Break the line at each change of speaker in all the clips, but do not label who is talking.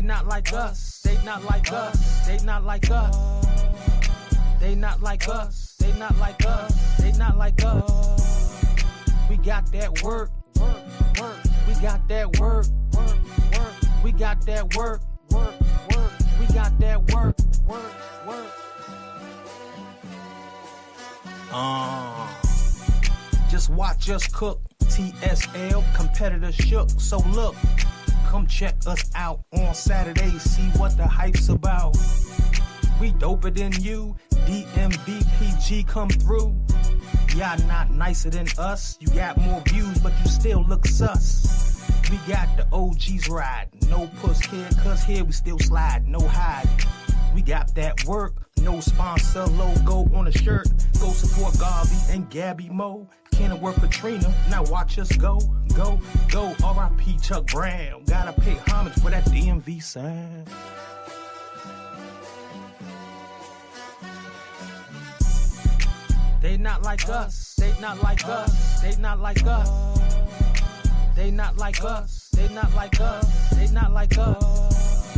not like us. They not like us. They not like us. They not like us. They not like us. They not like us. We got that work. We got that work. We got that work. We got that work. Just watch us cook. TSL, competitor shook. So look, come check us out on Saturday. See what the hype's about. We doper than you. DMVPG come through. Y'all not nicer than us. You got more views, but you still look sus. We got the OGs ride. No puss here, cause here we still slide. No hide. We got that work. No sponsor logo on a shirt. Go support Garvey and Gabby Mo. Can't work Katrina. Now watch us go. Go. R.I.P. Chuck Brown. Gotta pay homage for that DMV sound. They not like us. They not like us. They not like us. They not like us. They not like us. They not like us.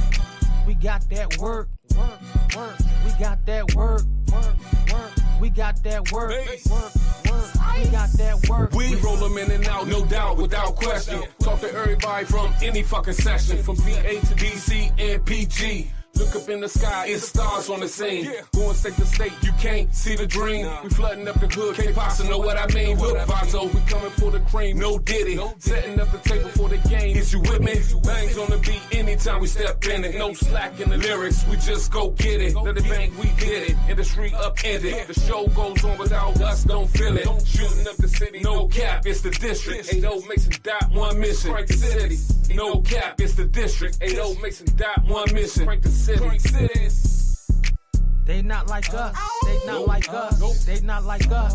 We got that work. We got that work. We got that work. We got that work.
We roll them in and out, no doubt, without question. Talk to everybody from any fucking section, from VA to DC and PG. Look up in the sky, it's stars on the scene. Going state to state, you can't see the dream. We flooding up the hood, can't possibly know what I mean. Look, Vato, we coming for the cream, no diddy. Setting up the table for the game, is you with me? Bangs on the beat anytime we step in it. No slack in the lyrics, we just go get it. Let it bang, we did it. Industry upended. The show goes on without us, don't feel it. Shooting up the city, no cap, it's the district. 80 Mason dot one mission. Crank the city, no cap, it's the district. 80 Mason dot one mission. Crank the city.
They not like us. They not like us. They not like us.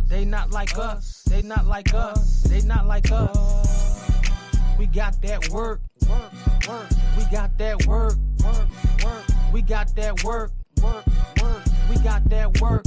They not like us. They not like us. They not like us. We got that work. We got that work. We got that work. We got that work.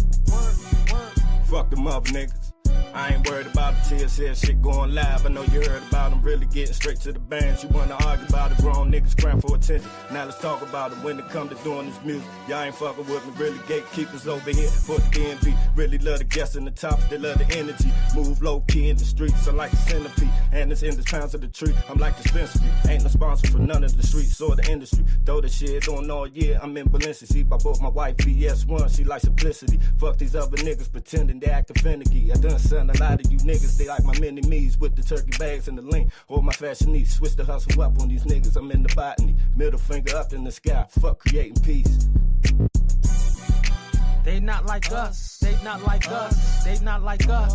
Fuck them other niggas. I ain't worried about the TSL shit going live. I know you heard about them really getting straight to the bands. You wanna argue about it, grown niggas crying for attention. Now let's talk about it when it come to doing this music. Y'all ain't fucking with me, really gatekeepers over here for the DMV. Really love the guests in the tops, they love the energy. Move low key in the streets, I'm like a centipede. And it's in the pounds of the tree, I'm like dispensary. Ain't no sponsor for none of the streets or the industry. Throw the shit on all year, I'm in Balenciaga. See, by both my wife BS1, she like simplicity. Fuck these other niggas pretending they acting finicky. I done son a lot of you niggas, they like my mini-me's with the turkey bags and the link. Or my fashion needs, switch the hustle up on these niggas. I'm in the botany, middle finger up in the sky. Fuck creating peace.
They not like us. They not like us. They not like us.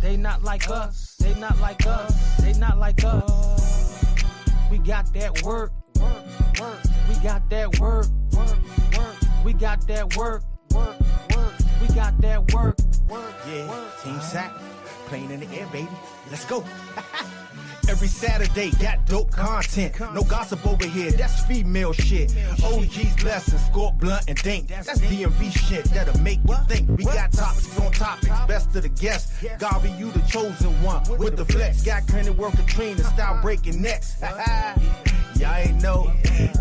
They not like us. They not like us. They not like us. We got that work. We got that work. We got that work. We got that work.
Yeah, Team Sack, playing in the air, baby. Let's go. Every Saturday, got dope content. No gossip over here, that's female shit. OG's lessons, score blunt and dink. That's DMV shit that'll make you think. We got topics on topics, best of the guests. Garvey, you the chosen one with the flex. Got Kenny work Katrina, style breaking necks. Y'all ain't know,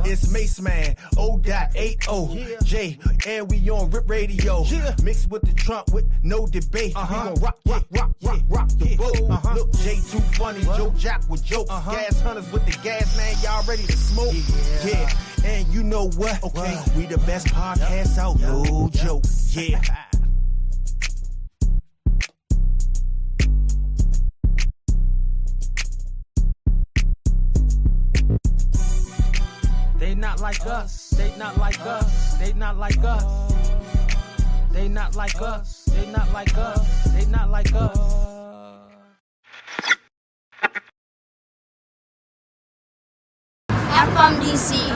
it's Mace Man, O.80 J, and we on Rip Radio. Mixed with the trunk with no debate. We gon' rock the boat. Look, J too funny, Joe Jack with jokes. Gas hunters with the gas, man, y'all ready to smoke? Yeah, and you know what? Okay, we the best podcast out, no joke. Yeah.
They not like us. They not like us. They not like us. They not like us. They not like us. They not like us.
FMDC.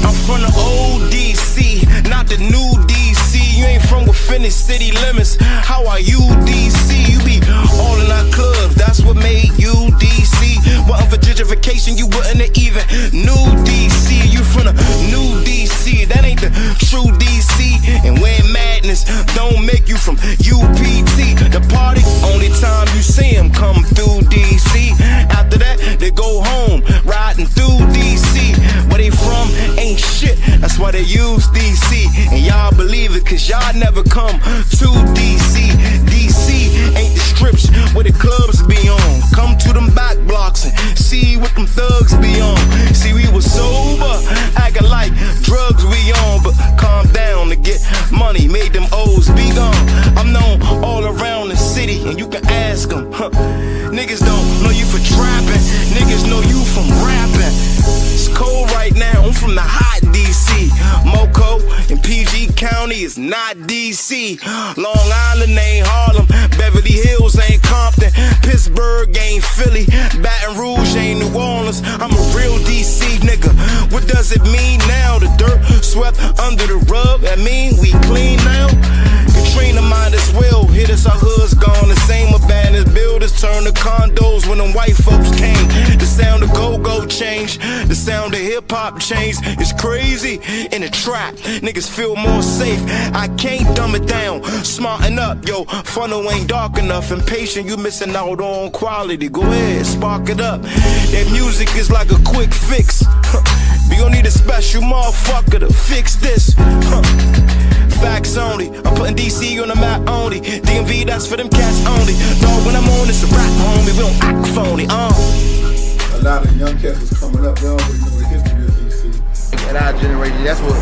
I'm from the old DC, not the new DC. You ain't from within the city limits. How are you, DC? You be all in our clubs, that's what made you DC. Wasn't for gentrification, you wouldn't have even new DC. You from the new DC, that ain't the true DC. And when madness don't make you from UP
to use DC, and y'all believe it, cause y'all never come to DC. DC ain't the strips where the clubs be on. Come to them back blocks and see what them thugs be on. See, we was sober, acting like drugs we on, but calm down to get money, made them O's be gone. I'm known all around the city, and you can ask them. Niggas don't know you for trapping, niggas know you from rapping. It's cold right now, I'm from the hot DC. Moco and PG County is not DC. Long Island ain't Harlem, Beverly Hills ain't Compton, Pittsburgh ain't Philly, Baton Rouge ain't New Orleans. I'm a real DC nigga. What does it mean now? The dirt swept under the rug, that mean we clean now? Katrina might as well hit us, our hoods gone. The same abandoned buildings turn to condos when them white folks came. The sound of go-go changed, the sound of hip-hop changed. It's crazy in the trap, niggas feel more safe. I can't dumb it down, smarten up, yo. Funnel ain't dark enough, impatient, you missing out on quality. Go ahead, spark it up. That music is like a quick fix. We gon' need a special motherfucker to fix this. Facts only, I'm putting DC on the map only. DMV, that's for them cats only. Dog, when I'm on, it's a rap, homie. We don't act phony,
A lot of young cats was coming up, they already know the history of DC.
And our generation, that's where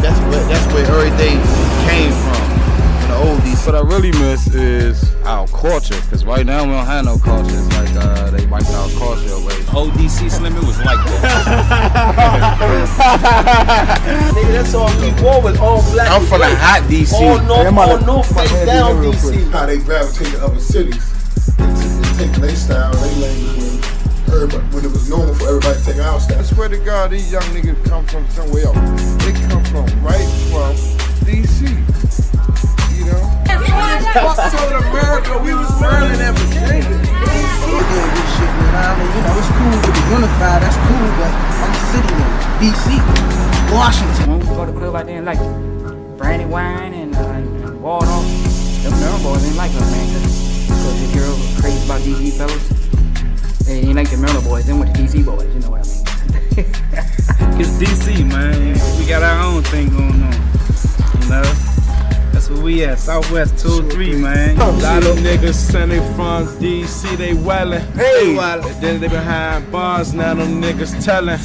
everything came from. The old DC.
What I really miss is our culture, because right now we don't have no culture. It's like they wiped our culture away.
Old DC Slim, it was like that.
Nigga, that's all we wore was all black.
I'm from the hot DC.
All north, face down DC.
How they gravitate to other cities and take their style, their language when it was normal for everybody to take our style.
I swear to God, these young niggas come from somewhere else. They come from right from DC. You know? Fuck America, we was Maryland and Virginia.
This shit, man. I mean, you know, it's cool to be unified, that's cool, but I'm the city now. DC, Washington.
When we go to the club out there and like Brandywine and Waldorf, them Maryland boys ain't like us, man. Because if you're crazy about DC fellas, they ain't like the Maryland boys, they went to DC boys, you know what I mean?
It's DC, man. We got our own thing going on, you know? That's where we at, Southwest 203, man. A lot of niggas saying they from DC, they wildin'. Hey, and then they behind bars, now them niggas tellin'.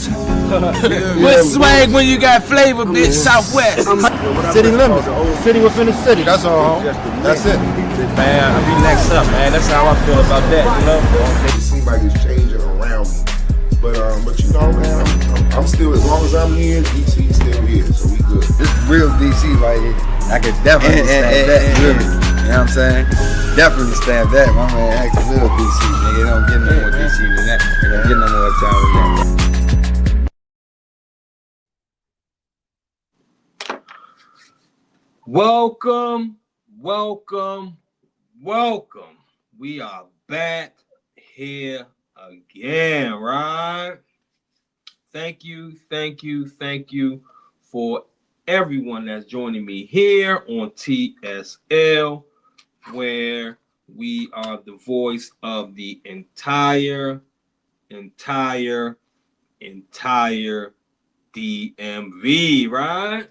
What swag when you got flavor, bitch? Southwest.
City limits. City within the city, that's all. That's it.
Man, I be next up, man. That's how I feel about that, you know?
It seems like it's changing around me. But you know, man, I'm still, as long as I'm here, DC's still here, so we good.
This real DC right here. I could definitely stand that. You know what I'm saying? Definitely stand that. My man act real DC, nigga. Don't get no more DC than that. They don't get no more time than that.
Welcome, welcome, welcome. We are back here again, right? Thank you for everyone that's joining me here on TSL, where we are the voice of the entire DMV, right?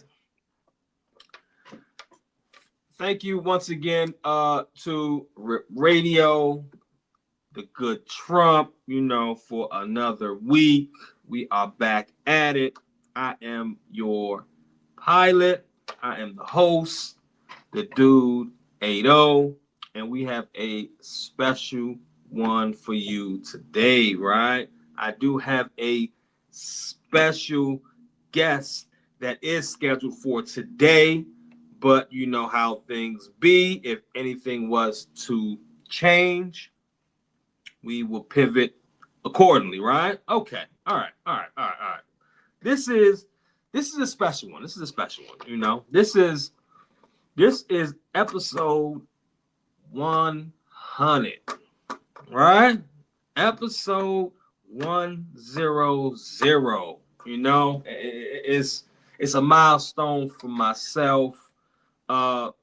Thank you once again to Radio, the good Trump, you know, for another week. We are back at it. I am your pilot. I am the host, the dude 80, and we have a special one for you today, right? I do have a special guest that is scheduled for today, but you know how things be. If anything was to change, we will pivot accordingly, right? Okay. All right. This is a special one. You know. This is episode 100. Right? Episode 100. You know, it's a milestone for myself to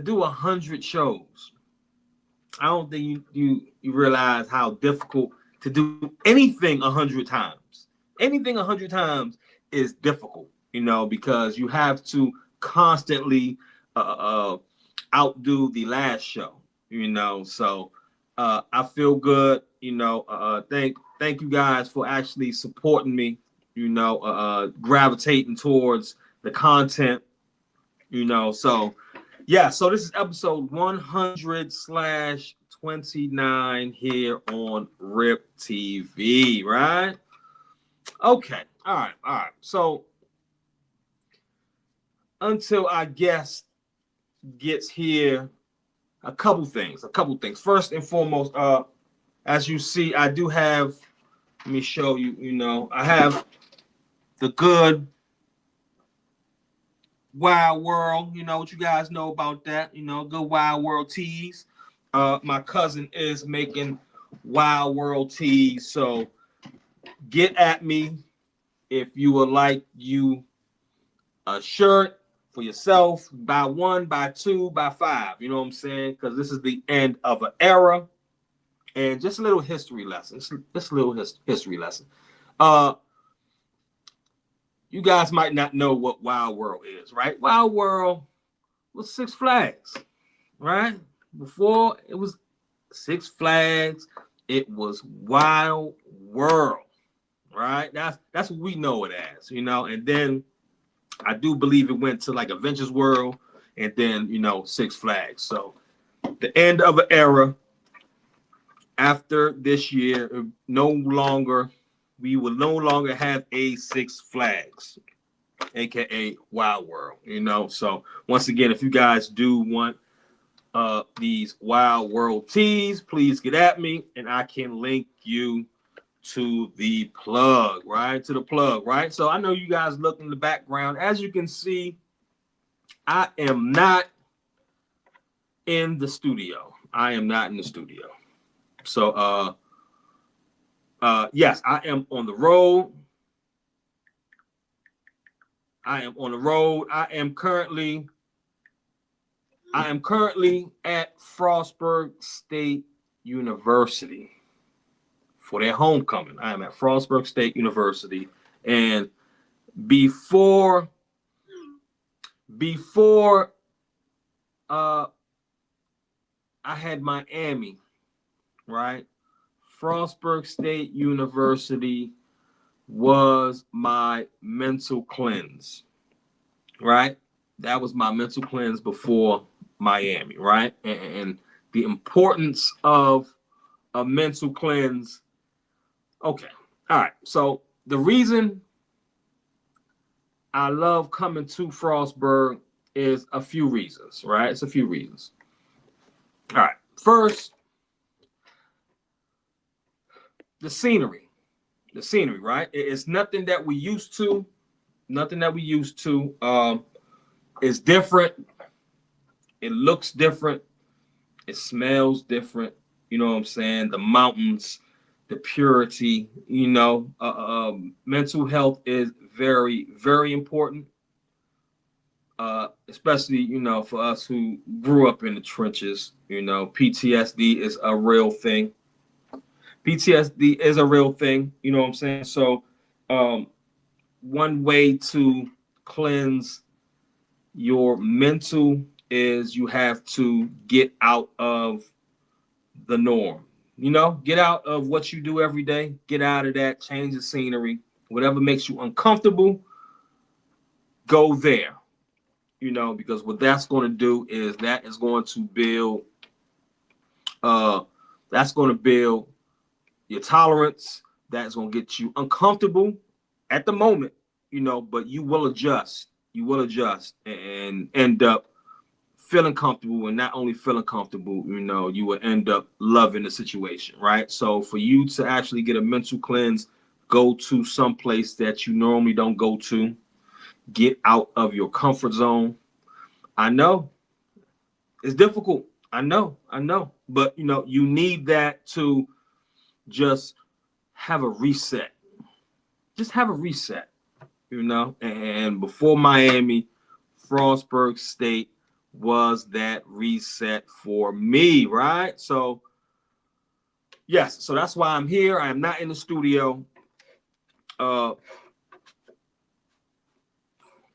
do 100 shows. I don't think you realize how difficult to do anything 100 times. Anything 100 times
is difficult, you know, because you have to constantly outdo the last show, you know. So I feel good, you know. Thank you guys for actually supporting me, you know, gravitating towards the content, you know. So yeah, so this is episode 100/29 here on Rip TV, right? Okay, all right. So until our guest gets here, a couple things. First and foremost, as you see, I do have, let me show you, you know, I have the good Wild World, you know what you guys know about that, you know, good Wild World teas. My cousin is making Wild World teas, so get at me if you would like you a shirt for yourself. Buy one, buy two, buy five. You know what I'm saying? Because this is the end of an era. And just a little history lesson. Just a little history lesson. You guys might not know what Wild World is, right? Wild World was Six Flags, right? Before it was Six Flags, it was Wild World, right? That's what we know it as, you know. And then I do believe it went to like Avengers World, and then, you know, Six Flags. So the end of an era. After this year, we will no longer have a Six Flags, aka Wild World, you know. So once again, if you guys do want these Wild World teas, please get at me and I can link you to the plug, right? So I know you guys look in the background. As you can see, I am not in the studio. So yes, I am on the road. I am currently at Frostburg State University for their homecoming. I am at Frostburg State University, and before I had Miami, right? Frostburg State University was my mental cleanse, right? That was my mental cleanse before Miami, right? And the importance of a mental cleanse. Okay, all right. So the reason I love coming to Frostburg is a few reasons, right? It's a few reasons. All right. First, the scenery, right? It's nothing that we used to. It's different. It looks different. It smells different. You know what I'm saying? The mountains, the purity, you know, mental health is very, very important. Especially, you know, for us who grew up in the trenches, you know, PTSD is a real thing. You know what I'm saying? So one way to cleanse your mental is you have to get out of the norm. You know, get out of what you do every day. Get out of that, change the scenery. Whatever makes you uncomfortable, go there. You know, because what that's going to do is that is going to build your tolerance. That's going to get you uncomfortable at the moment, you know, but you will adjust. And end up feeling comfortable, and not only feeling comfortable, you know, you will end up loving the situation, right? So for you to actually get a mental cleanse, go to some place that you normally don't go to. Get out of your comfort zone. I know it's difficult. I know. But, you know, you need that to just have a reset. Just have a reset, you know. And before Miami, Frostburg State was that reset for me, right? So, yes. So that's why I'm here. I am not in the studio.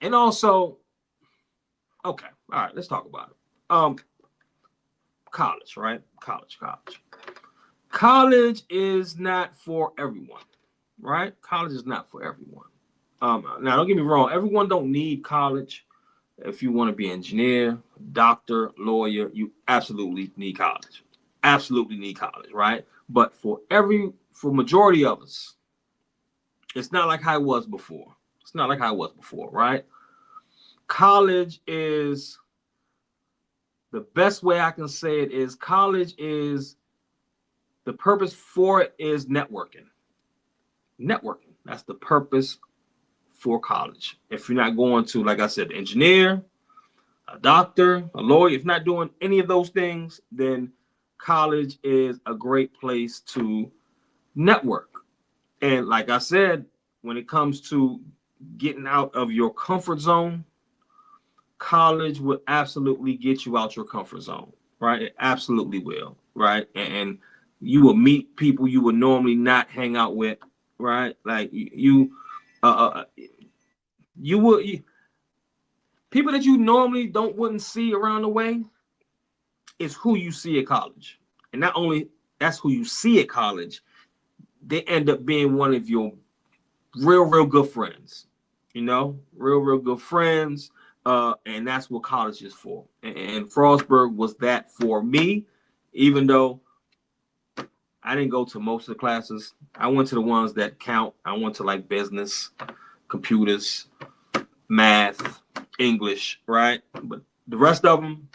And also, okay, all right, let's talk about it. College, right? College is not for everyone, right? College is not for everyone. Now, don't get me wrong. Everyone don't need college. If you want to be an engineer, doctor, lawyer, you absolutely need college. Absolutely need college, right? But for majority of us, it's not like how it was before. It's not like how it was before, right? College is, the best way I can say it is, college is, the purpose for it is networking. Networking. That's the purpose for college. If you're not going to, like I said, an engineer, a doctor, a lawyer, if you're not doing any of those things, then college is a great place to network. And like I said, when it comes to getting out of your comfort zone, college will absolutely get you out your comfort zone, right? It absolutely will, right? And you will meet people you would normally not hang out with, right? Like people that you normally wouldn't see around the way is who you see at college. And not only that's who you see at college, they end up being one of your real good friends, real good friends. And that's what college is for. And Frostburg was that for me, even though I didn't go to most of the classes. I went to the ones that count. I went to like business, computers, math, English, right? But the rest of them,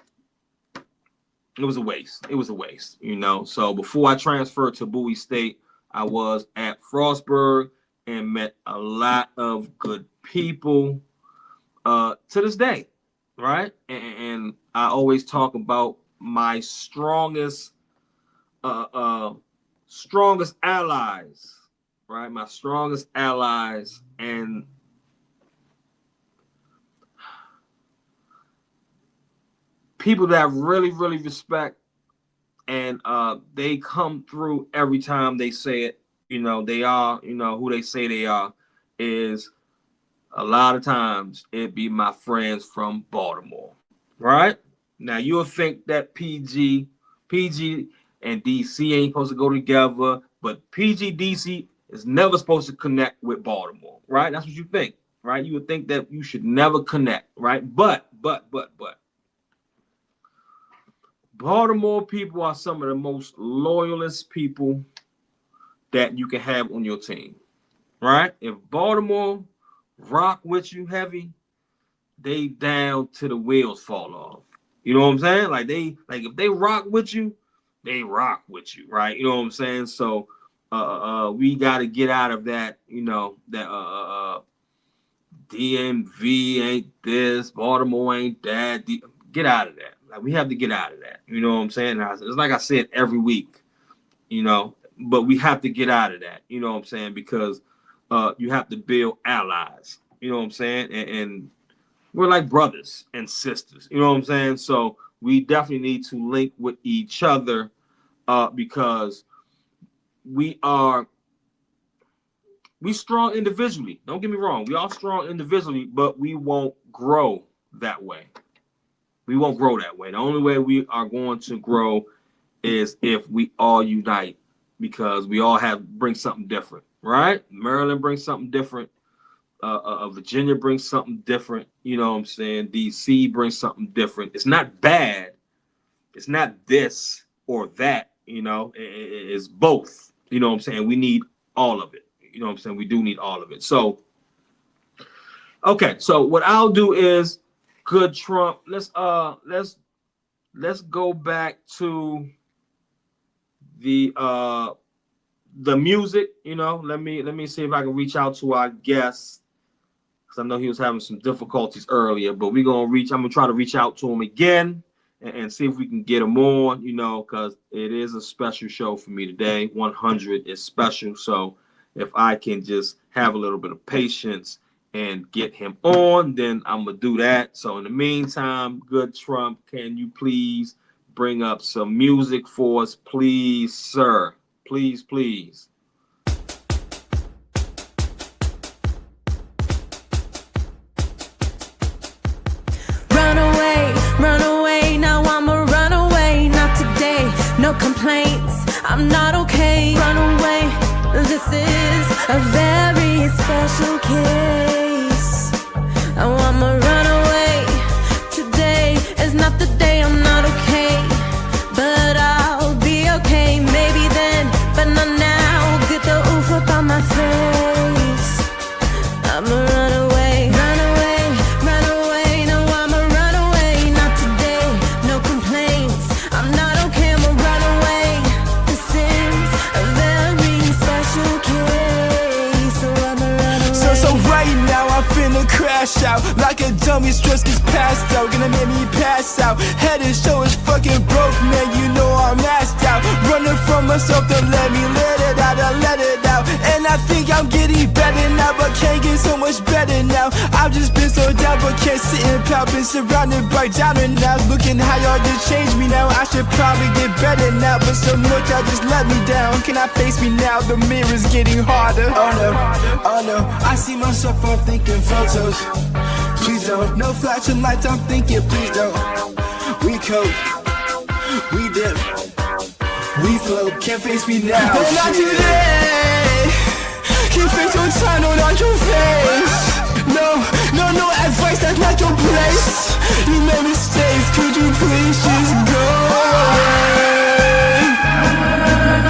it was a waste. It was a waste, So before I transferred to Bowie State, I was at Frostburg and met a lot of good people to this day, right? And I always talk about my strongest allies, right? My strongest allies, and people that I really respect, and they come through every time they say it. They are, who they say they are, is a lot of times it be my friends from Baltimore, right? Now you'll think that PG and DC ain't supposed to go together, but PG DC is never supposed to connect with Baltimore, right? That's what you think, right? You would think that you should never connect, right? But Baltimore people are some of the most loyalist people that you can have on your team, right? If Baltimore rock with you heavy, they down to the wheels fall off. You know what I'm saying? Like if they rock with you, they rock with you, right? You know what I'm saying? So we got to get out of that, that DMV ain't this, Baltimore ain't that. Get out of that. Like we have to get out of that. You know what I'm saying? It's like I said every week, but we have to get out of that. You know what I'm saying? Because you have to build allies. You know what I'm saying? And we're like brothers and sisters. You know what I'm saying? So we definitely need to link with each other because we strong individually. Don't get me wrong. We are strong individually, but we won't grow that way. We won't grow that way. The only way we are going to grow is if we all unite, because we all bring something different, right? Maryland brings something different. Virginia brings something different. You know what I'm saying? DC brings something different. It's not bad. It's not this or that, it's both. You know what I'm saying? We need all of it. You know what I'm saying? We do need all of it. So, okay. So what I'll do is, good Trump. Let's go back to the music. Let me see if I can reach out to our guest, because I know he was having some difficulties earlier. But I'm gonna try to reach out to him again and see if we can get him on. Because it is a special show for me today. 100 is special. So if I can just have a little bit of patience and get him on, then I'm gonna do that. So in the meantime, good Trump, can you please bring up some music for us, please, sir? Please.
complaints. I'm not okay. Run away. This is a very special case. Oh, I'ma run away. Today is not the day I'm not okay, but I'll be okay. Maybe then, but not now. Get the oof up on my face. I'ma run away, run away, run away. No, I'ma run away. Not today, no complaints. I'm not okay, I'ma run away. This is a very special case, so I'ma run away.
So right now I'm finna crash out like a dummy, stress gets passed out. Gonna make me pass out. Head and shoulders fucking broke, man, you know I'm assed out. Running from myself, don't let me let it out, I let it out. And I think I'm getting better now, but can't get so much better now. I've just been so down, but can't sit and pout. Been surrounded by doubting now. Looking how y'all just changed me now. I should probably get better now, but so much y'all just let me down. Can I face me now? The mirror's getting harder. Oh no, oh no, I see myself, I'm thinking photos. Please don't, no flashing lights, I'm thinking please don't. We cope, we dip, we float, can't face me now. No, not today. Can't face your time, no, not your face. No, no, no advice, that's not your place. You made mistakes, could you please just go away?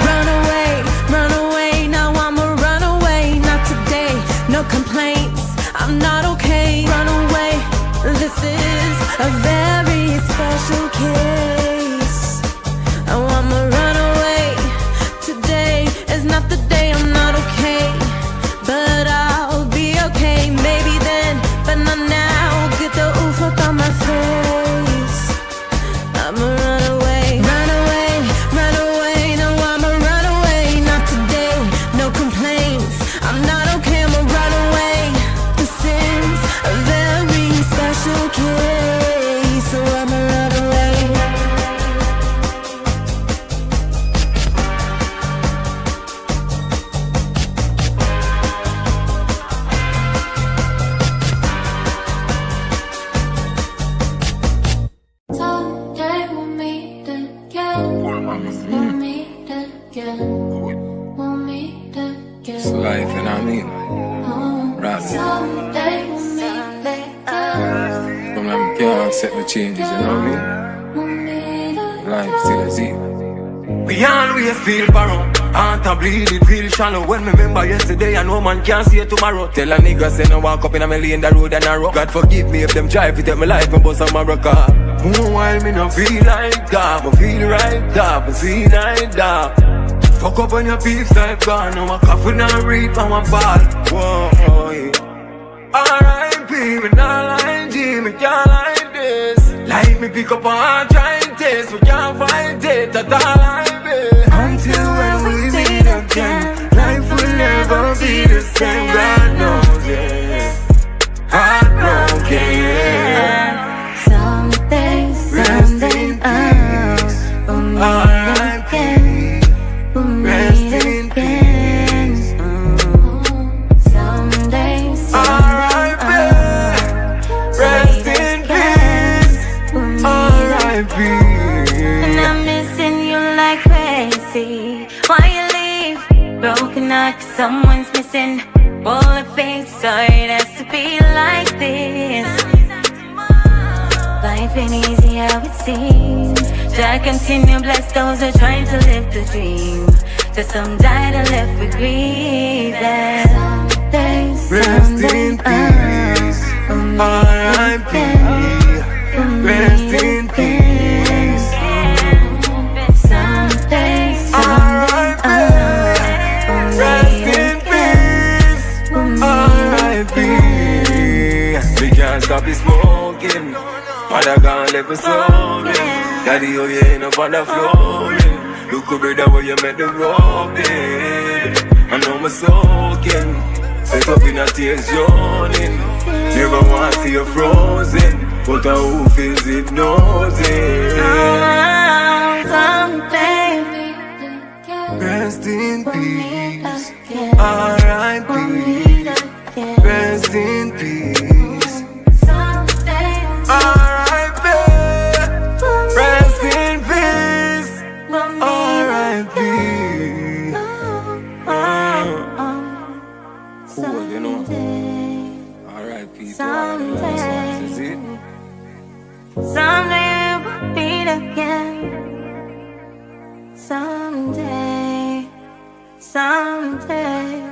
Run away, run away. Now I'ma run away. Not today, no complaints. I'm not okay. Run away. This is a very special case. Oh, I'ma run away. Today is not the day I'm not okay, but I'll be okay. Maybe then, but not now. Get the oof up on my face. I'ma run away, run away, run away. No, I'ma run away. Not today, no complaints. I'm not okay, I'ma run away. This is a very special case, so I'ma run away.
Someday we'll meet again. We'll meet again. We'll meet again.
It's life, you know what I mean? Rather.
Someday we'll meet again.
From them can't accept the changes, you know what I mean? Life still is it.
We always feel borrow. Heart a bleed, it feel shallow. When me remember yesterday, I know man can't see it tomorrow. Tell a nigga say no walk up in a me lane, the road and narrow. God forgive me if them try to take my life and bust a America. While me no feel like that, me feel right that, me see like that. Fuck up on your peeps like gone, now my coffin and read on my ball. Whoa, R.I.P. me not like G, me can't like this. Like me pick up and try and taste, we can't find it at all I be. Until when we meet again, life will never be the same. God knows it. Heartbroken, yeah.
Someday, someday, we'll meet again. We'll meet again. Someday, someday,
Rest in peace. R.I.P.
and I'm missing you like crazy. Why you leave? Broken heart 'cause someone's missing. Bullet face, sorry it has to be like this. Life ain't easy how it seems. Jah continue bless those who are trying to live the dream. 'Cause some died and left with grief.
Rest in peace. R.I.P. Rest in peace.
Someday,
R.I.P. Rest in peace. R.I.P. We can't stop the smoking. Mother gone left us soaking. Daddy, oh you ain't up on the floor. Look brother where you met the rope. I know my soaking. Set up in a tears yawning. Never want to see you frozen, but a who feels hypnosis.
someday,
Rest in peace. R.I.P. Rest in peace. R.I.P. Rest in peace. be. Cool, you know. R.I.P. to all the last ones, is it?
Someday we'll meet again. Someday, someday.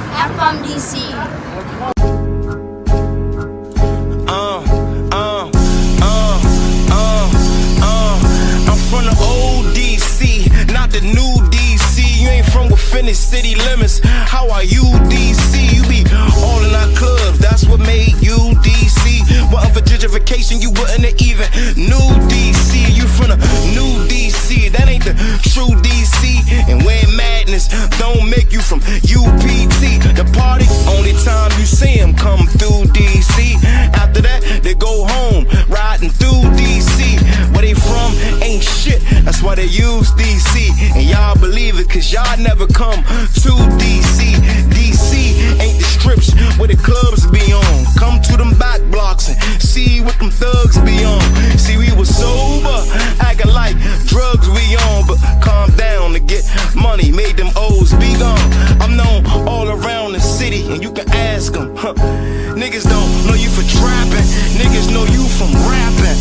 I'm from DC.
I'm from the old DC, not the new DC. You ain't from within the city limits. How are you, DC? You be all in our clubs, that's what made you DC. Wasn't for gentrification, you wouldn't have even new DC. You from the new DC, that ain't the true DC. And when madness don't make you from UPT, the party, only time you see them come through DC. After that, they go home, riding through DC. Where they from ain't shit, that's why they use DC. And y'all believe it, cause y'all never come to DC. DC ain't the strips where the clubs be on. Come to them back blocks and see what them thugs be on. See, we was sober, acting like drugs we on. But calm down to get money, made them O's be gone. I'm known all around the city, and you can ask them. Niggas don't know you for trapping, niggas know you from rapping.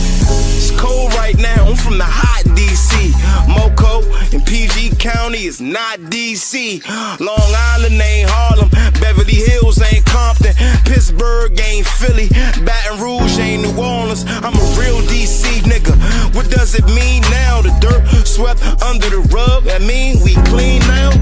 It's cold right now, I'm from the hot DC. Moco and PG County is not DC. Long Island ain't Harlem, Beverly Hills ain't Compton, Pittsburgh ain't Philly, Baton Rouge ain't New Orleans. I'm a real DC nigga. What does it mean now? The dirt swept under the rug, that mean we clean now?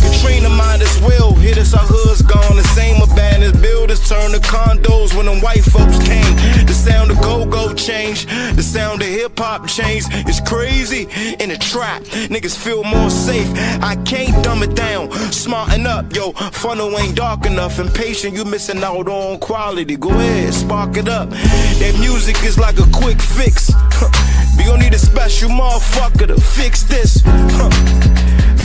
Katrina might as well hit us, our hood's gone. The same abandoned buildings turned to condos when them white folks came. The sound of go-go changed, the sound of hip-hop changed. It's crazy in the trap, niggas feel more safe. I can't dumb it down, smarten up, yo. Funnel ain't dark enough, impatient, you missing out on quality. Go ahead, spark it up. That music is like a quick fix. We gon' need a special motherfucker to fix this.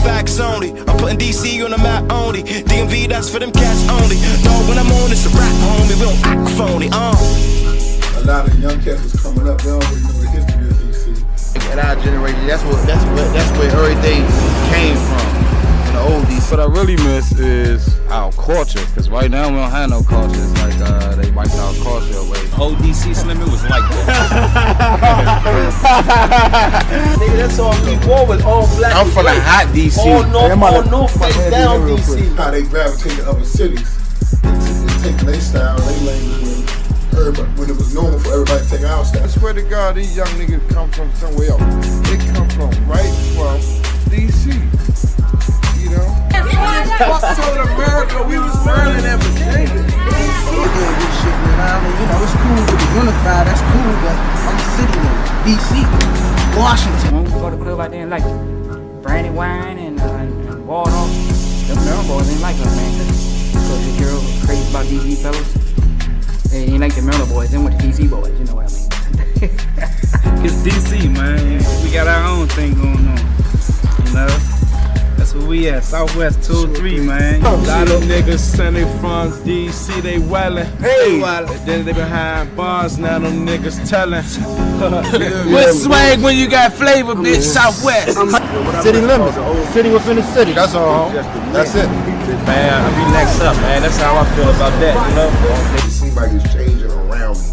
Facts only, I'm putting DC on the map only. DMV, that's for them cats only. Dog, when I'm on, it's a rap, homie. We don't act phony,
A lot of young cats is coming up, they already know the history of DC.
And our generation, that's where everything came from. The old DC.
What I really miss is our culture, because right now we don't have no culture. It's like they wiped our culture away.
Old DC Slim, it was like that.
Nigga, that's all we wore was all black.
I'm from the hot DC.
All north, face down DC.
How they gravitate to other cities and take their style, their language when it was normal for everybody to take our style.
I swear to God, these young niggas come from somewhere else. They come from right from DC. You know? Fuck Southern America, we was Maryland and Virginia.
This shit, man. I mean, you know, it's cool to be unified, that's cool, but I'm a city nigga. DC, Washington.
When we go to the club out there and like brandy wine and Waldorf, them Maryland boys ain't like us, man. Because the girl was crazy about DC fellas. They ain't like the Maryland boys, they went to DC boys, you know what I mean?
It's DC, man. We got our own thing going on, you know? That's where we at, Southwest 203, man.
A lot of niggas sending from DC, they wellin'. Hey, then they behind bars, now them niggas tellin'.
What swag when you got flavor, bitch? Southwest.
City limits, city within the city, that's all. That's it.
Man, I'll be next up, man. That's how I feel about that, you know?
It seems like it's changing around me.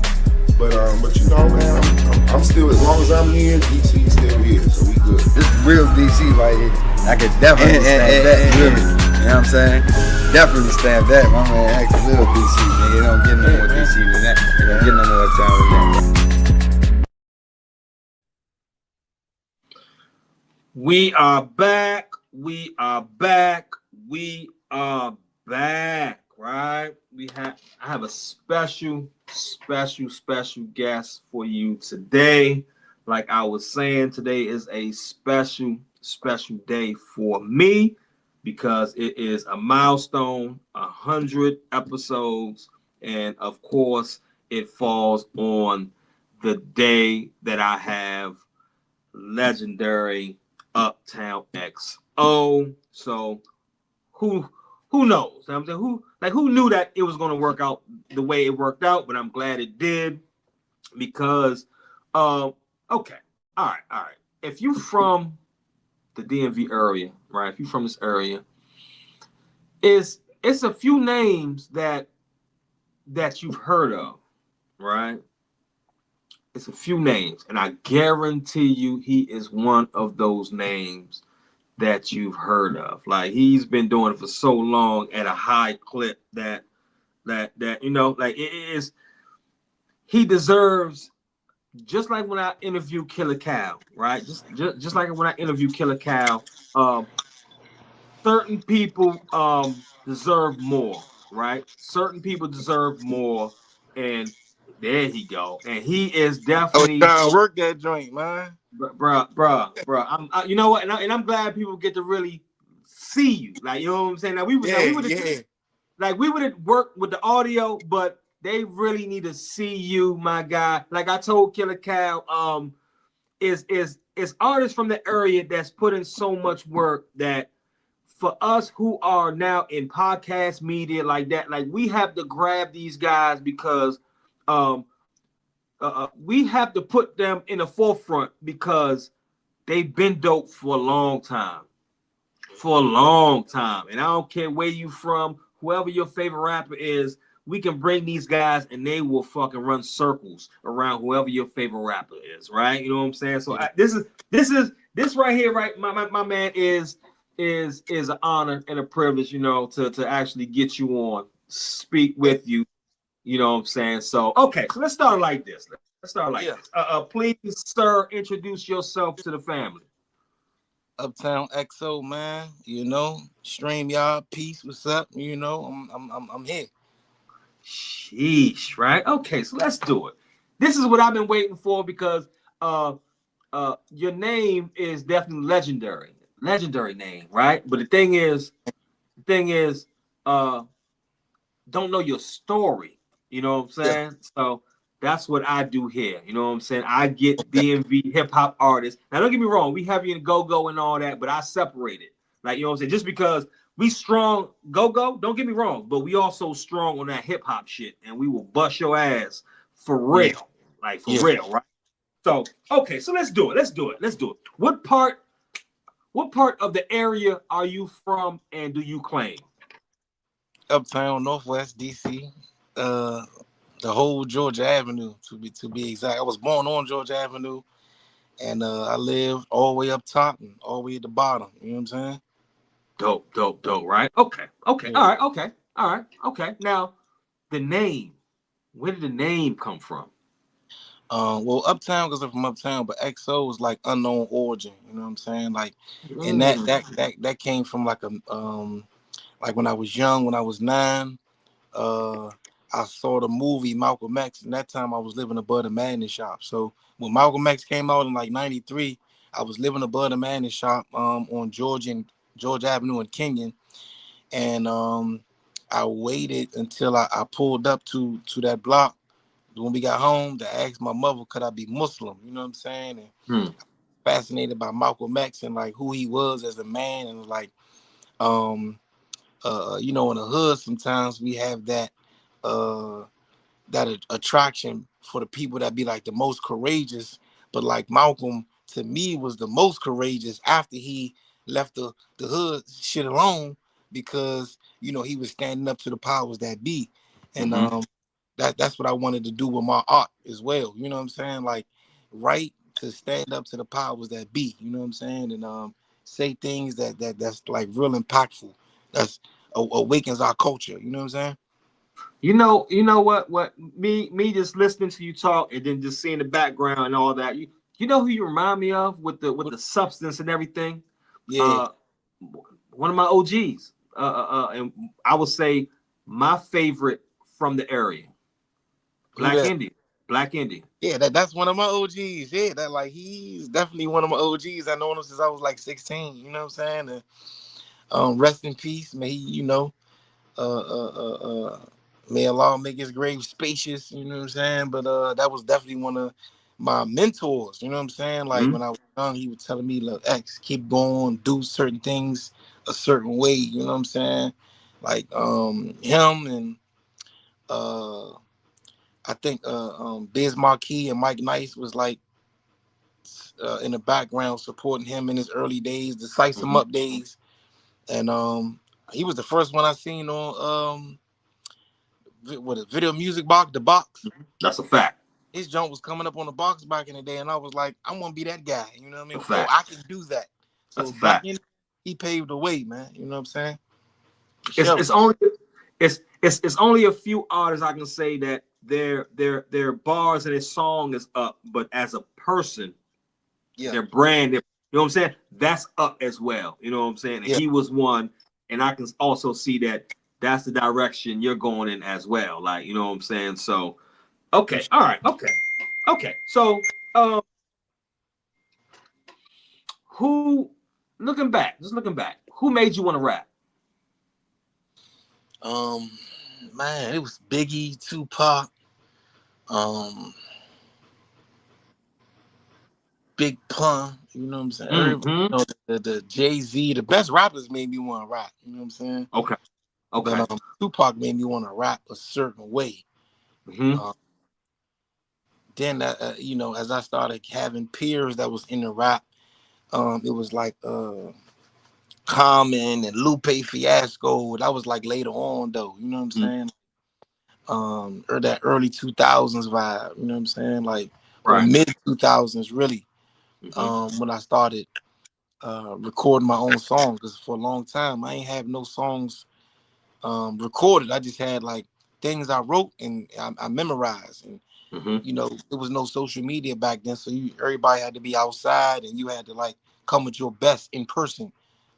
But you know, man, I'm still, as long as I'm here, DC is still here, so we good.
This real DC right here. I could definitely stand that. You know what I'm saying? Definitely stand that. My man acts a little DC, nigga. It don't get no more DC than that. It don't get no more time than that.
We are back. We are back. We are back. Right? I have a special guest for you today. Like I was saying, today is a special day for me because it is a milestone, 100 episodes, and of course it falls on the day that I have legendary Uptown XO. So who who knows? I'm saying who knew that it was going to work out the way it worked out? But I'm glad it did because, okay, all right. If you from the DMV area, right? If you from this area, it's a few names that you've heard of, right? It's a few names, and I guarantee you, he is one of those names that you've heard of. Like he's been doing it for so long at a high clip that you know, like it is. He deserves, just like when I interview Killer Cow, right? Just like when I interview Killer Cow, certain people deserve more, right? Certain people deserve more, and there he go. And he is definitely
trying to work that joint, man.
Bruh. You know what? And I'm glad people get to really see you. Like, you know what I'm saying? Now we would have worked with the audio, but they really need to see you, my guy. Like I told Killer Cow, is artists from the area that's put in so much work that for us who are now in podcast media like that, like we have to grab these guys because we have to put them in the forefront because they've been dope for a long time. And I don't care where you from, whoever your favorite rapper is, we can bring these guys and they will fucking run circles around whoever your favorite rapper is, right? You know what I'm saying? So this right here, right? My man is an honor and a privilege, you know, to actually get you on, speak with you. You know what I'm saying? So, okay, so let's start like this. This. Please, sir, introduce yourself to the family.
Uptown XO, man. You know, StreamYard, peace. What's up? You know, I'm here.
Sheesh, right? Okay, so let's do it. This is what I've been waiting for because your name is definitely legendary name, right? But the thing is, don't know your story. You know what I'm saying? Yeah. So that's what I do here. You know what I'm saying? I get DMV hip hop artists. Now, don't get me wrong. We have you in go-go and all that, but I separate it. Like, you know what I'm saying? Just because we strong go-go, don't get me wrong, but we also strong on that hip hop shit, and we will bust your ass for real. Yeah. Like, for real, right? So, okay, so let's do it. What part of the area are you from and do you claim?
Uptown, Northwest DC, the whole Georgia Avenue to be exact. I was born on Georgia Avenue, and I lived all the way up top and all the way at the bottom. You know what I'm saying?
Dope. Right? Okay. Yeah. All right. Okay. Now, the name. Where did the name come from?
Well, Uptown, because I'm from Uptown, but XO is like unknown origin. You know what I'm saying? Like, and that came from like a like when I was young, when I was 9, I saw the movie Malcolm X, and that time I was living above the Madden shop. So when Malcolm X came out in like '93, I was living above the Madden shop on George Avenue in Kenyon, and I waited until I pulled up to that block when we got home to ask my mother, could I be Muslim? You know what I'm saying? And fascinated by Malcolm X and like who he was as a man, and like you know, in the hood, sometimes we have that attraction for the people that be like the most courageous. But like Malcolm, to me, was the most courageous after he left the hood shit alone, because you know he was standing up to the powers that be, and that's what I wanted to do with my art as well. You know what I'm saying? Like, right, to stand up to the powers that be. You know what I'm saying? And say things that's like real impactful. That's awakens our culture. You know what I'm saying?
You know what me just listening to you talk and then just seeing the background and all that. You know who you remind me of with the substance and everything?
Yeah.
One of my OGs. And I would say my favorite from the area. Black Indian.
Yeah, that's one of my OGs. Yeah, that like he's definitely one of my OGs. I know him since I was like 16. You know what I'm saying? And rest in peace. May he, you know, may Allah make his grave spacious. You know what I'm saying? But that was definitely one of my mentors. You know what I'm saying? Like when I was young, he was telling me, "Look, X, keep going, do certain things a certain way." You know what I'm saying?
Like him and I think Biz Marquis and Mike Nice was like in the background supporting him in his early days, the Size 'em Up days. And he was the first one I seen on what a video music box, the box.
That's a fact.
His junk was coming up on the box back in the day, and I was like, I want to be that guy. You know what I mean?
A fact.
Oh, I can do that. So
That's a
back
fact.
in, he paved the way, man. You know what I'm saying?
It's only a few artists I can say that their bars and their song is up, but as a person, their brand, you know what I'm saying? That's up as well. You know what I'm saying? And he was one, and I can also see that that's the direction you're going in as well. Like, you know what I'm saying? So, okay, all right, okay. So, who, looking back, who made you want to rap?
Man, it was Biggie, Tupac, Big Pun. You know what I'm saying? You know, the Jay-Z, the best rappers made me want to rap. You know what I'm saying?
Okay.
But Tupac made me want to rap a certain way. Then, you know, as I started having peers that was in the rap, it was like Common and Lupe Fiasco. That was like later on, though. You know what I'm saying? Or that early 2000s vibe. You know what I'm saying? Like, or mid 2000s, really. When I started recording my own songs, because for a long time I ain't have no songs recorded. I just had like things I wrote and I memorized. And you know, there was no social media back then, so everybody had to be outside, and you had to like come with your best in person.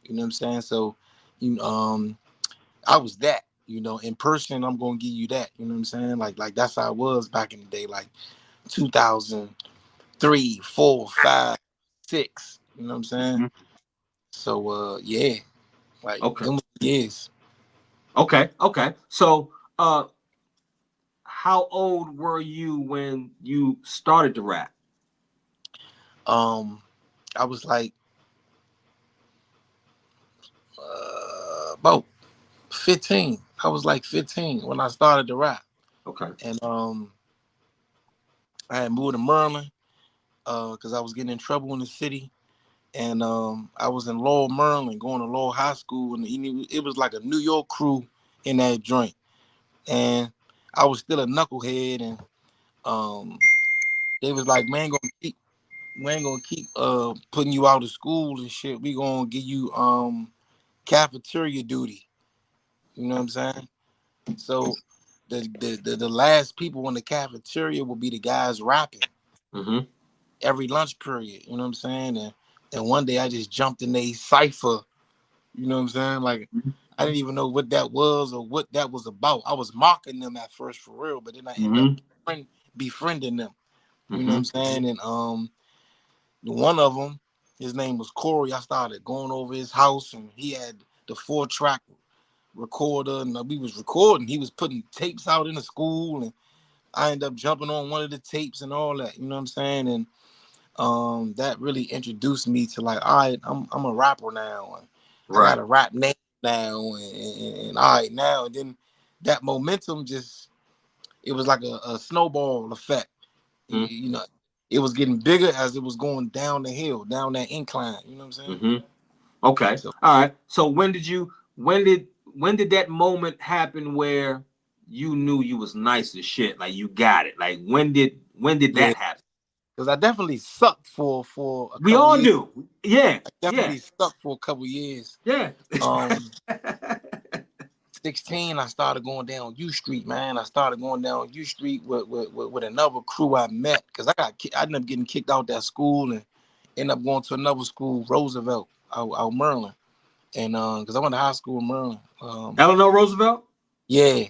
You know what I'm saying? So, I was that. You know, in person, I'm gonna give you that. You know what I'm saying? Like that's how it was back in the day, like 2003, 4, 5, 6. You know what I'm saying? So, yeah, like them years.
Okay. So, how old were you when you started to rap?
I was like about 15. I was like 15 when I started to rap.
Okay.
And I had moved to Maryland because I was getting in trouble in the city. And I was in Lowell, Maryland, going to Lowell High School, and it was like a New York crew in that joint. And I was still a knucklehead, and they was like, "Man, we ain't gonna keep putting you out of school and shit. We gonna give you cafeteria duty." You know what I'm saying? So the last people in the cafeteria will be the guys rapping every lunch period. You know what I'm saying? And one day I just jumped in a cipher. You know what I'm saying? Like I didn't even know what that was or what that was about. I was mocking them at first for real, but then I ended up befriending them. You know what I'm saying? And one of them, his name was Corey. I started going over his house, and he had the 4-track recorder, and we was recording. He was putting tapes out in the school, and I ended up jumping on one of the tapes and all that. You know what I'm saying? And that really introduced me to like, all right, I'm a rapper now. And I got a rap name now, and all right now. And then that momentum it was like a snowball effect. You know, it was getting bigger as it was going down the hill, down that incline. You know what I'm saying?
Okay. So, all right. So when did that moment happen where you knew you was nice as shit? Like you got it. Like when did that happen?
Because I definitely sucked for a
we
couple
all
years.
do. Yeah.
I definitely sucked for a couple years.
Yeah.
16, I started going down U Street, man. I started going down U Street with another crew I met, because I ended up getting kicked out that school and ended up going to another school, Roosevelt, out Maryland. And because I went to high school in Maryland.
Eleanor Roosevelt?
Yeah.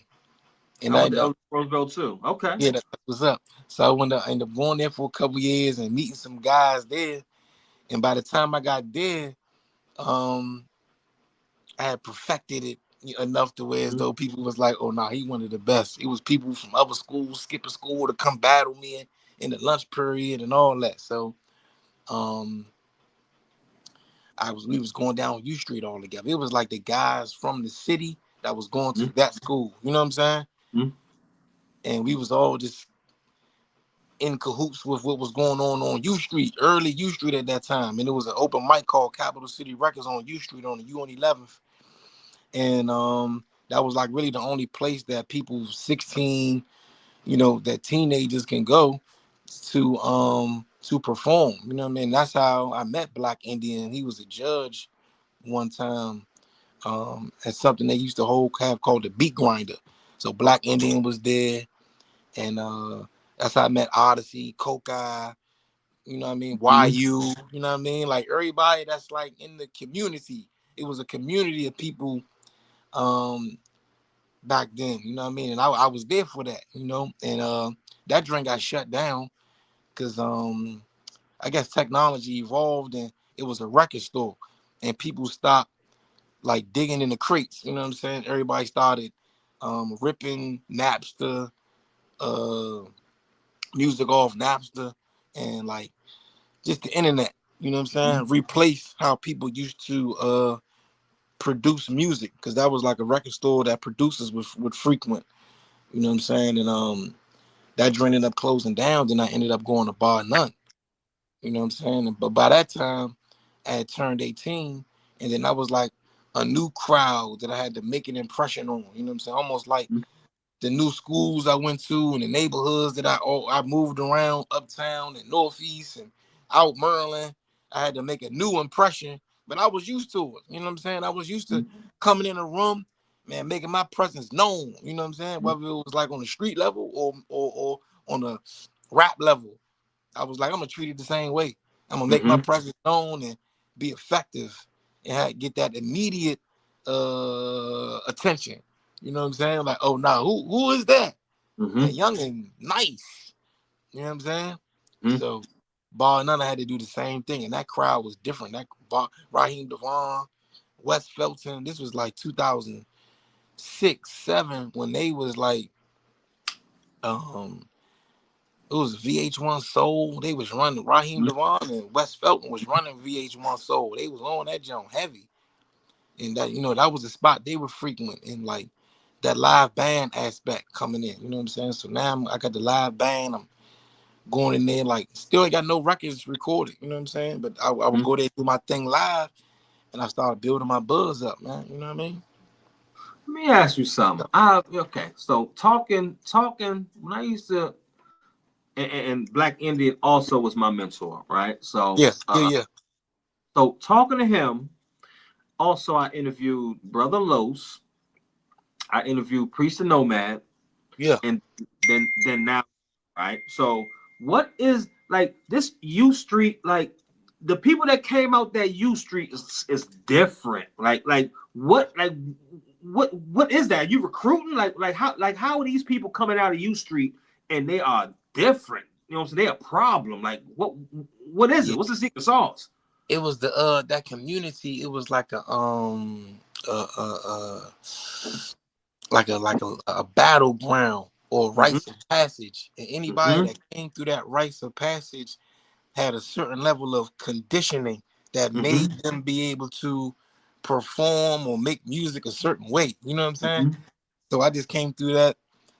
And
I went to Eleanor Roosevelt too. Okay.
Yeah, that's what's up. So I ended up going there for a couple years and meeting some guys there. And by the time I got there, I had perfected it enough to where as though people was like, "Oh, nah, he one of the best." It was people from other schools skipping school to come battle me in the lunch period and all that. So, we was going down U Street all together. It was like the guys from the city
that was going to that school. You know what I'm saying? And we was all just in cahoots with what was going on U Street, early U Street at that time. And it was an open mic called Capital City Records on U Street on the U on 11th. And that was like really the only place that people 16, you know, that teenagers can go to perform. You know what I mean? That's how I met Black Indian. He was a judge one time at something they used to have called the Beat Grinder. So Black Indian was there, and that's how I met Odyssey, Coca, you know what I mean, YU, you know what I mean? Like everybody that's like in the community. It was a community of people back then, you know what I mean? And I was there for that, you know, and that drink got shut down because I guess technology evolved and it was a record store and people stopped like digging in the crates, you know what I'm saying? Everybody started ripping Napster, music off Napster, and like just the internet, you know what I'm saying? Replace how people used to produce music, because that was like a record store that producers would frequent, you know what I'm saying? And that joint ended up closing down. Then I ended up going to Bar None, you know what I'm saying? But by that time I had turned 18, and then I was like a new crowd that I had to make an impression on, you know what I'm saying? Almost like the new schools I went to and the neighborhoods that I moved around, uptown and northeast and out Maryland. I had to make a new impression, but I was used to it. You know what I'm saying? I was used to coming in a room, man, making my presence known. You know what I'm saying? Whether it was like on the street level or on a rap level, I was like, I'm gonna treat it the same way. I'm gonna make my presence known and be effective and get that immediate attention. You know what I'm saying? Like, oh no, who is that? And young and nice. You know what I'm saying? So Bar None, I had to do the same thing, and that crowd was different. That Raheem Devon, Wes Felton. This was like 2006, 7 when they was like, it was VH1 Soul. They was running Raheem Devon and Wes Felton was running VH1 Soul. They was on that jump heavy, and that, you know, that was the spot they were frequent, and like that live band aspect coming in. You know what I'm saying? So now I got the live band. I'm going in there, like, still ain't got no records recorded, you know what I'm saying? But I would go there and do my thing live, and I started building my buzz up, man. You know what I mean?
Let me ask you something. Okay, so talking when I used to, and Black Indian also was my mentor, right? So
yeah.
So talking to him, also I interviewed Brother Los, I interviewed Priest and Nomad, and then now, right? So what is like this U Street, like the people that came out that U Street is different. Like what is that? You recruiting? Like how are these people coming out of U Street and they are different? You know what I'm saying? They're a problem. Like what is it? What's the secret sauce?
It was the that community. It was like a battleground or rites of passage, and anybody that came through that rites of passage had a certain level of conditioning that made them be able to perform or make music a certain way. You know what I'm saying? So I just came through that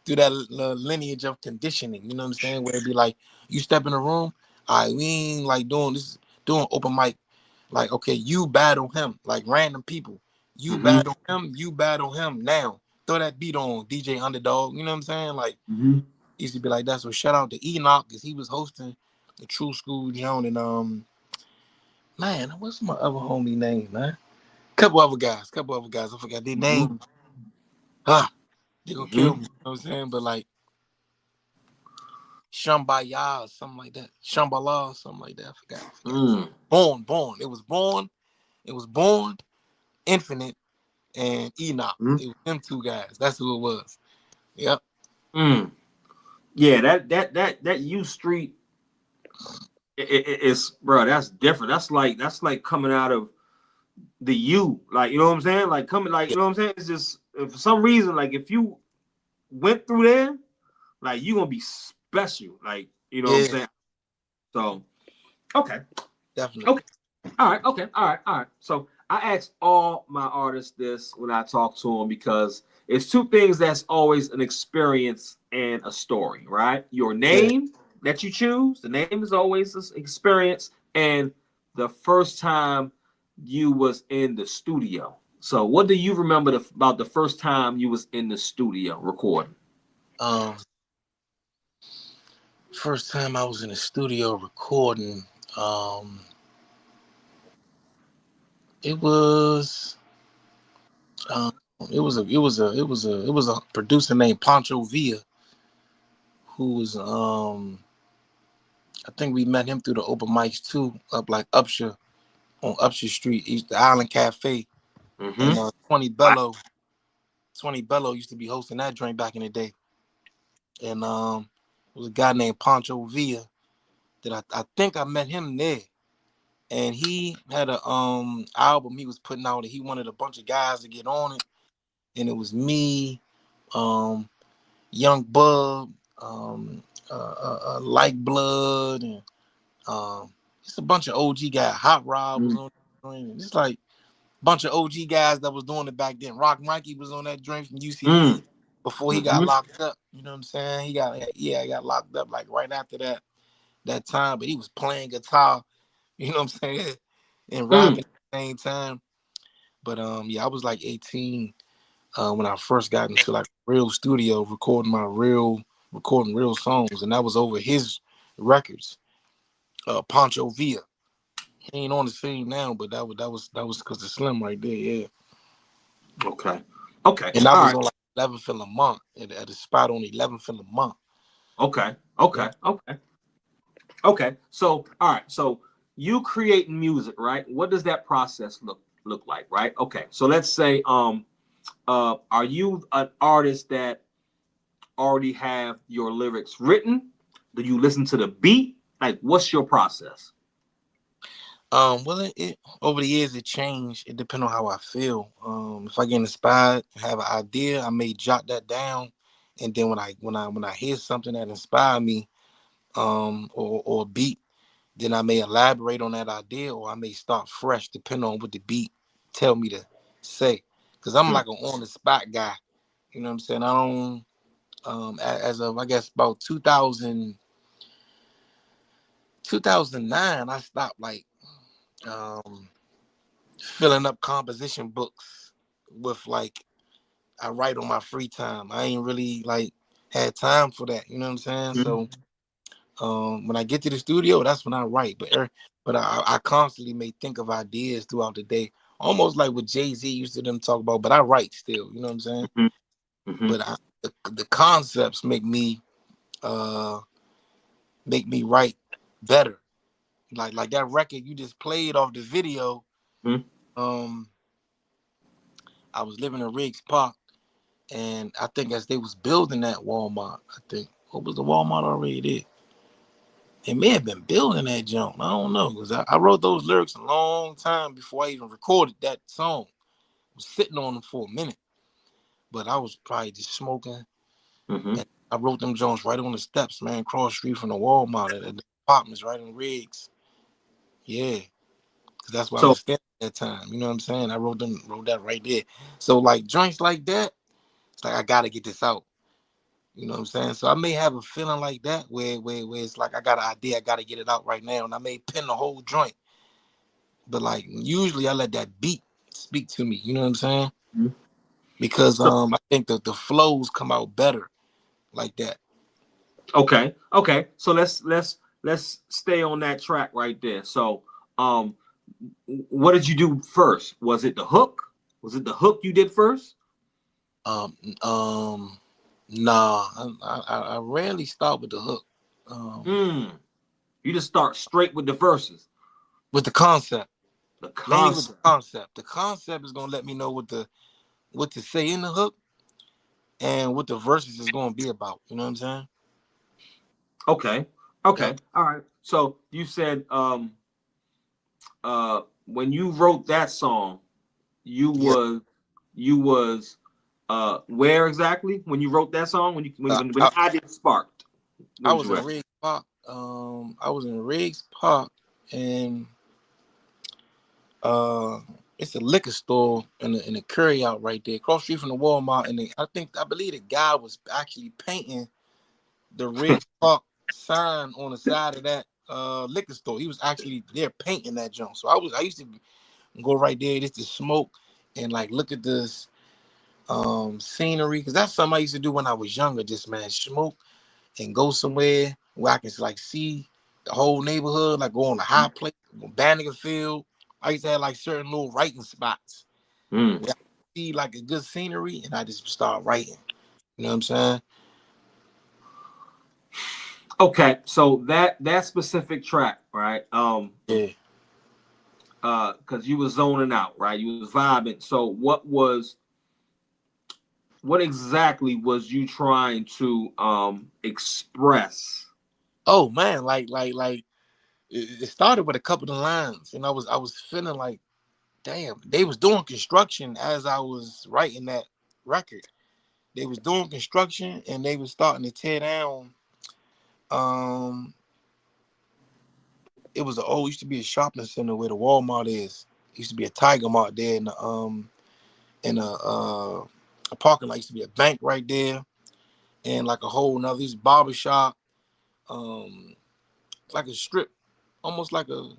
lineage of conditioning. You know what I'm saying? Where it'd be like, you step in a room, we ain't like doing open mic. Like, okay, you battle him, like random people. You battle him now. Throw that beat on, DJ Underdog. You know what I'm saying? Like, used to be like that. So shout out to Enoch, because he was hosting the True School Joan, and man, what's my other homie name, man? Couple other guys. I forgot their name. They gonna kill me. You know what I'm saying? But like Shambaya or something like that. Shambhala or something like that. I forgot. Born. It was Born, Infinite, and Enoch. It was them two guys. That's who it was. Yep.
Yeah, that U Street it's, bro, that's different. That's like coming out of the U. Like, you know what I'm saying? Like coming, like, you know what I'm saying? It's just, for some reason, like if you went through there, like you're gonna be special. Like, you know what I'm saying? So okay.
Definitely.
Okay. All right. So I ask all my artists this when I talk to them because it's two things that's always an experience and a story, right? Your name that you choose, the name is always an experience, and the first time you was in the studio. So, what do you remember about the first time you was in the studio recording?
First time I was in the studio recording, it was a producer named Pancho Villa, who was I think we met him through the open mics too, up like Upshur on Upshur Street, the Island Cafe, and 20 Bello used to be hosting that joint back in the day, and it was a guy named Pancho Villa that I think I met him there. And he had a album he was putting out, and he wanted a bunch of guys to get on it. And it was me, Young Bub, Like Blood, and just a bunch of OG guys. Hot Rod was on the joint. And just like a bunch of OG guys that was doing it back then. Rock Mikey was on that joint from UCB before he got locked up. You know what I'm saying? He got locked up like right after that time, but he was playing guitar. You know what I'm saying? And rapping at the same time. But I was like 18 when I first got into like real studio recording real songs, and that was over his records. Pancho Villa. He ain't on the scene now, but that was because of Slim right there, yeah.
Okay.
And I was on like 11th in Lamont at a spot on 11th in Lamont.
Okay. So all right. So you creating music, right? What does that process look like, right? Okay. So let's say are you an artist that already have your lyrics written? Do you listen to the beat? Like, what's your process?
Well, it over the years it changed. It depends on how I feel. If I get inspired, have an idea, I may jot that down, and then when I hear something that inspired me, or a beat, then I may elaborate on that idea, or I may start fresh, depending on what the beat tell me to say. Because I'm like an on the spot guy. You know what I'm saying? I don't. As of I guess about 2009, I stopped like filling up composition books with like I write on my free time. I ain't really like had time for that. You know what I'm saying? So when I get to the studio, that's when I write. But I constantly may think of ideas throughout the day, almost like what Jay-Z used to them talk about. But I write still. You know what I'm saying? But the concepts make me write better. Like that record you just played off the video. I was living in Riggs Park, and I think as they was building that Walmart, what was the Walmart already there? They may have been building that junk. I don't know, because I wrote those lyrics a long time before I even recorded that song. I was sitting on them for a minute, but I was probably just smoking. And I wrote them joints right on the steps, man, cross street from the Walmart at the apartments right in Riggs. Yeah, because that's where I was standing at that time. You know what I'm saying? I wrote that right there. So like joints like that, it's like I gotta get this out. You know what I'm saying? So I may have a feeling like that where it's like I got an idea, I gotta get it out right now, and I may pin the whole joint. But like usually I let that beat speak to me. You know what I'm saying? Because I think that the flows come out better like that.
Okay. So let's stay on that track right there. So what did you do first? Was it the hook? Was it the hook you did first?
Nah, I rarely start with the hook.
You just start straight with the verses.
With the concept.
Mainly
with the concept. The concept is gonna let me know what to say in the hook and what the verses is gonna be about. You know what I'm saying?
Okay. All right. So you said when you wrote that song, you was where exactly when you wrote that song? When the idea sparked?
I was in Riggs Park. I was in Riggs Park, and it's a liquor store and a curry out right there, across the street from the Walmart. And I believe the guy was actually painting the Ridge Park sign on the side of that liquor store. He was actually there painting that junk. So I used to go right there just to smoke and like look at this scenery, because that's something I used to do when I was younger. Just man, smoke and go somewhere where I can like see the whole neighborhood, like go on a high place, go Banneker Field. I used to have like certain little writing spots where I see like a good scenery, and I just start writing. You know what I'm saying?
Okay, so that specific track, right?
Yeah.
Because you was zoning out, right? You was vibing. So what exactly was you trying to express?
Oh man, like it started with a couple of lines, and I was feeling like, damn, they was doing construction as I was writing that record. They was doing construction, and they was starting to tear down. It was used to be a shopping center where the Walmart is. It used to be a Tiger Mart there in a parking lot. Used to be a bank right there, and like a whole nother this barber shop, like a strip, almost like a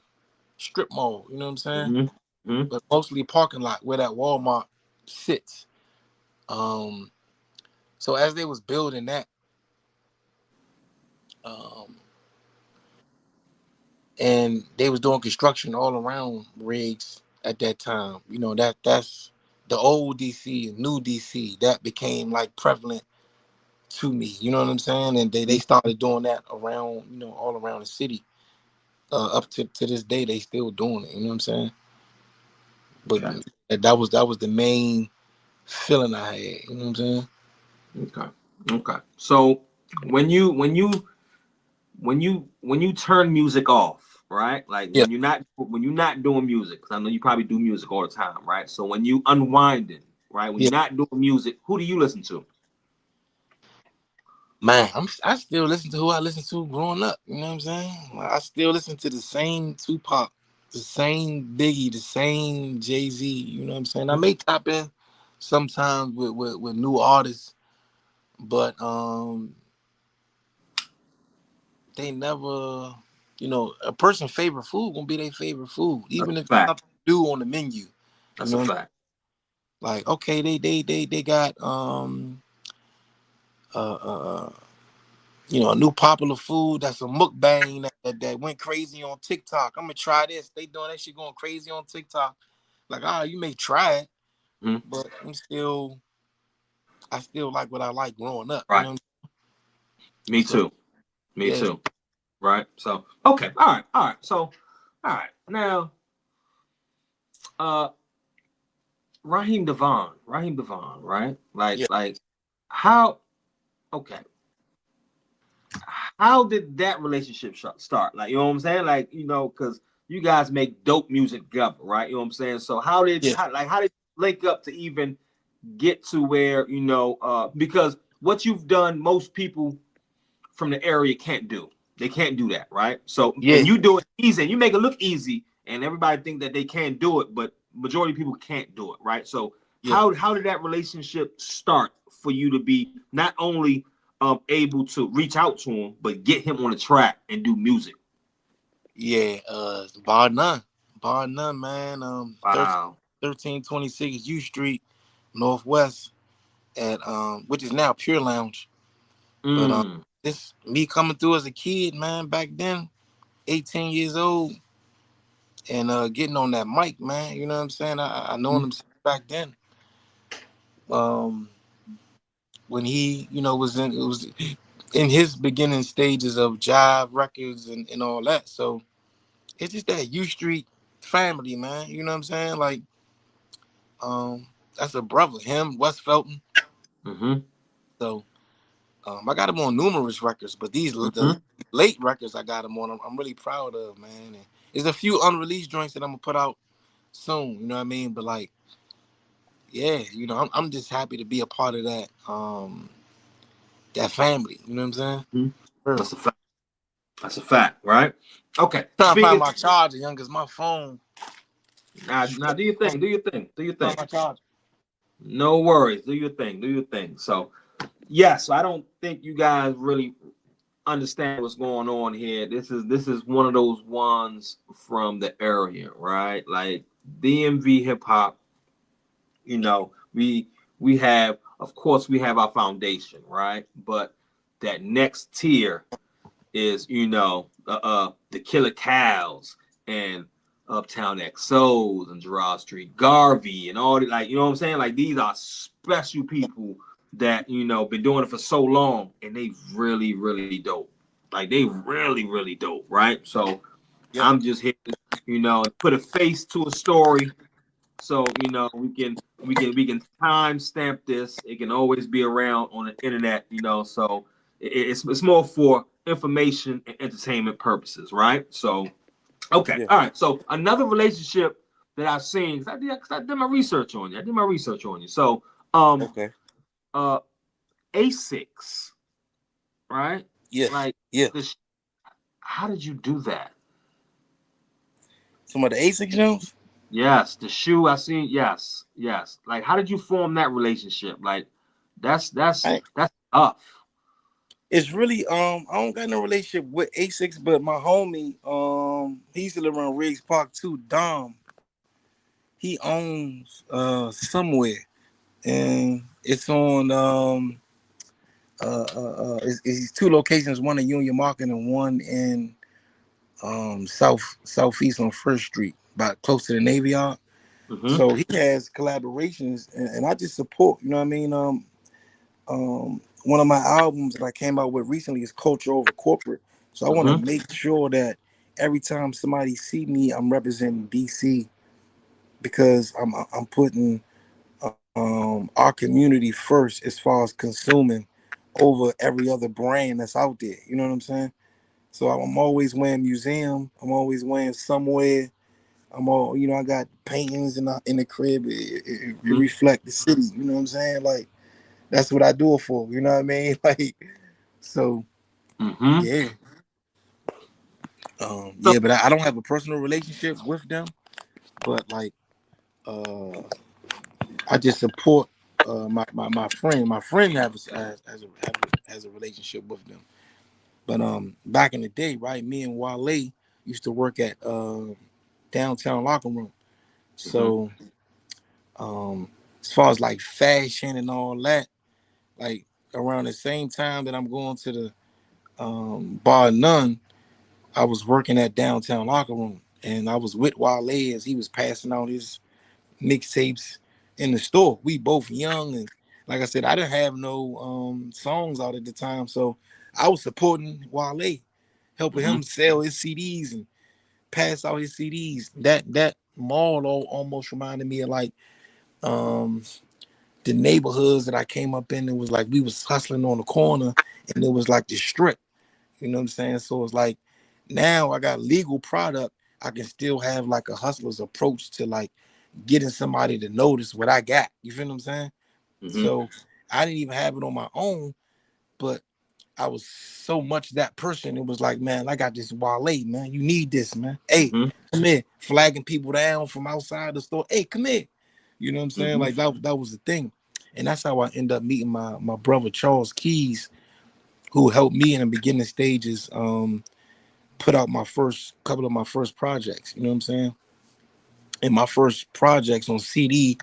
strip mall. You know what I'm saying? But mostly parking lot where that Walmart sits. So as they was building that, and they was doing construction all around Riggs at that time. You know, that's the old DC and new DC that became like prevalent to me. You know what I'm saying? And they started doing that around, you know, all around the city. Up to this day, they still doing it. You know what I'm saying? But that was the main feeling I had. You know what I'm saying?
Okay. So when you turn music off, right? Like when you're not doing music, because I know you probably do music all the time, right? So when you unwinding, right? When you're not doing music, who do you listen to?
Man, I still listen to who I listened to growing up. You know what I'm saying? I still listen to the same Tupac, the same Biggie, the same Jay-Z. You know what I'm saying? I may tap in sometimes with new artists, but they never, you know, a person's favorite food gonna be their favorite food, even if it's something new on the menu.
That's a fact.
Like, okay, they got you know, a new popular food that's a mukbang that went crazy on TikTok. I'm gonna try this. They doing that shit going crazy on TikTok. Like, you may try it, but I still like what I like growing up.
Right.
You know?
Me too. Right. So okay. All right. So all right. Now Raheem Devon, right? Like how did that relationship start? Like, you know what I'm saying? Like, you know, because you guys make dope music together, right? You know what I'm saying? So how did you link up to even get to where, you know, because what you've done, most people from the area can't do. They can't do that, right? So and you do it easy, and you make it look easy, and everybody think that they can't do it, but majority of people can't do it, right? So how did that relationship start for you to be not only able to reach out to him, but get him on the track and do music?
Yeah, bar none, man.
Wow.
1326 U Street, Northwest, at which is now Pure Lounge. But this me coming through as a kid, man, back then, 18 years old, and getting on that mic, man. You know what I'm saying? I know him back then. When he, you know, was in his beginning stages of Jive Records and all that. So it's just that U Street family, man. You know what I'm saying? Like, that's a brother, him, Wes Felton. So I got him on numerous records, but the late records I got him on, I'm really proud of, man. And there's a few unreleased joints that I'm gonna put out soon. You know what I mean? But like, yeah, you know, I'm just happy to be a part of that that family. You know what I'm saying?
That's a fact. That's a fact, right? Okay.
Trying to find my charger, young, cause my phone
Now do your thing. Do your thing. Do your thing. No worries. Do your thing. Do your thing. So, yes, I don't think you guys really understand what's going on here. This is one of those ones from the area, right? Like DMV hip hop. You know, we have, of course, we have our foundation, right? But that next tier is, the Killer Cows and Uptown XOs and Gerard Street Garvey and all the, like, you know what I'm saying? Like, these are special people that, been doing it for so long, and they really, really dope. Like, they really, really dope, right? So I'm just here to, put a face to a story. So, we can time stamp this. It can always be around on the internet, so it's more for information and entertainment purposes, right? So, okay, all right. So another relationship that I've seen, because I did my research on you. So, A6, right?
Yeah.
Like,
yeah.
How did you do that?
Some of the A6 Jones?
Yes, the shoe I seen. Yes. Like, how did you form that relationship? Like, that's tough.
It's really I don't got no relationship with A6, but my homie he used to live around Riggs Park too. Dom, he owns somewhere, and it's on it's two locations, one in Union Market and one in southeast on First Street, about close to the Navy Yard. So he has collaborations, and I just support. You know what I mean? One of my albums that I came out with recently is Culture Over Corporate. So I want to make sure that every time somebody see me, I'm representing DC, because I'm putting our community first as far as consuming over every other brand that's out there. You know what I'm saying? So I'm always wearing museum. I'm always wearing somewhere. I got paintings in the crib. It reflect the city. You know what I'm saying? Like, that's what I do it for. You know what I mean? Like, so, yeah. Yeah, but I don't have a personal relationship with them. But, like, I just support my friend. My friend has a relationship with them. But back in the day, right, me and Wale used to work at Downtown Locker Room. So as far as like fashion and all that, like around the same time that I'm going to the Bar None, I was working at Downtown Locker Room, and I was with Wale as he was passing out his mixtapes in the store. We both young, and like I said, I didn't have no songs out at the time, so I was supporting Wale, helping him sell his CDs and pass out his CDs. That mall almost reminded me of like the neighborhoods that I came up in. It was like we was hustling on the corner, and it was like the strip. You know what I'm saying? So it's like now I got legal product. I can still have like a hustler's approach to like getting somebody to notice what I got. You feel what I'm saying? So I didn't even have it on my own, but I was so much that person. It was like, man, I got this Wale, man. You need this, man. Hey, come here. Flagging people down from outside the store. Hey, come here. You know what I'm saying? Like that was the thing. And that's how I end up meeting my brother Charles Keys, who helped me in the beginning stages put out my first couple of my first projects. You know what I'm saying? And my first projects on CD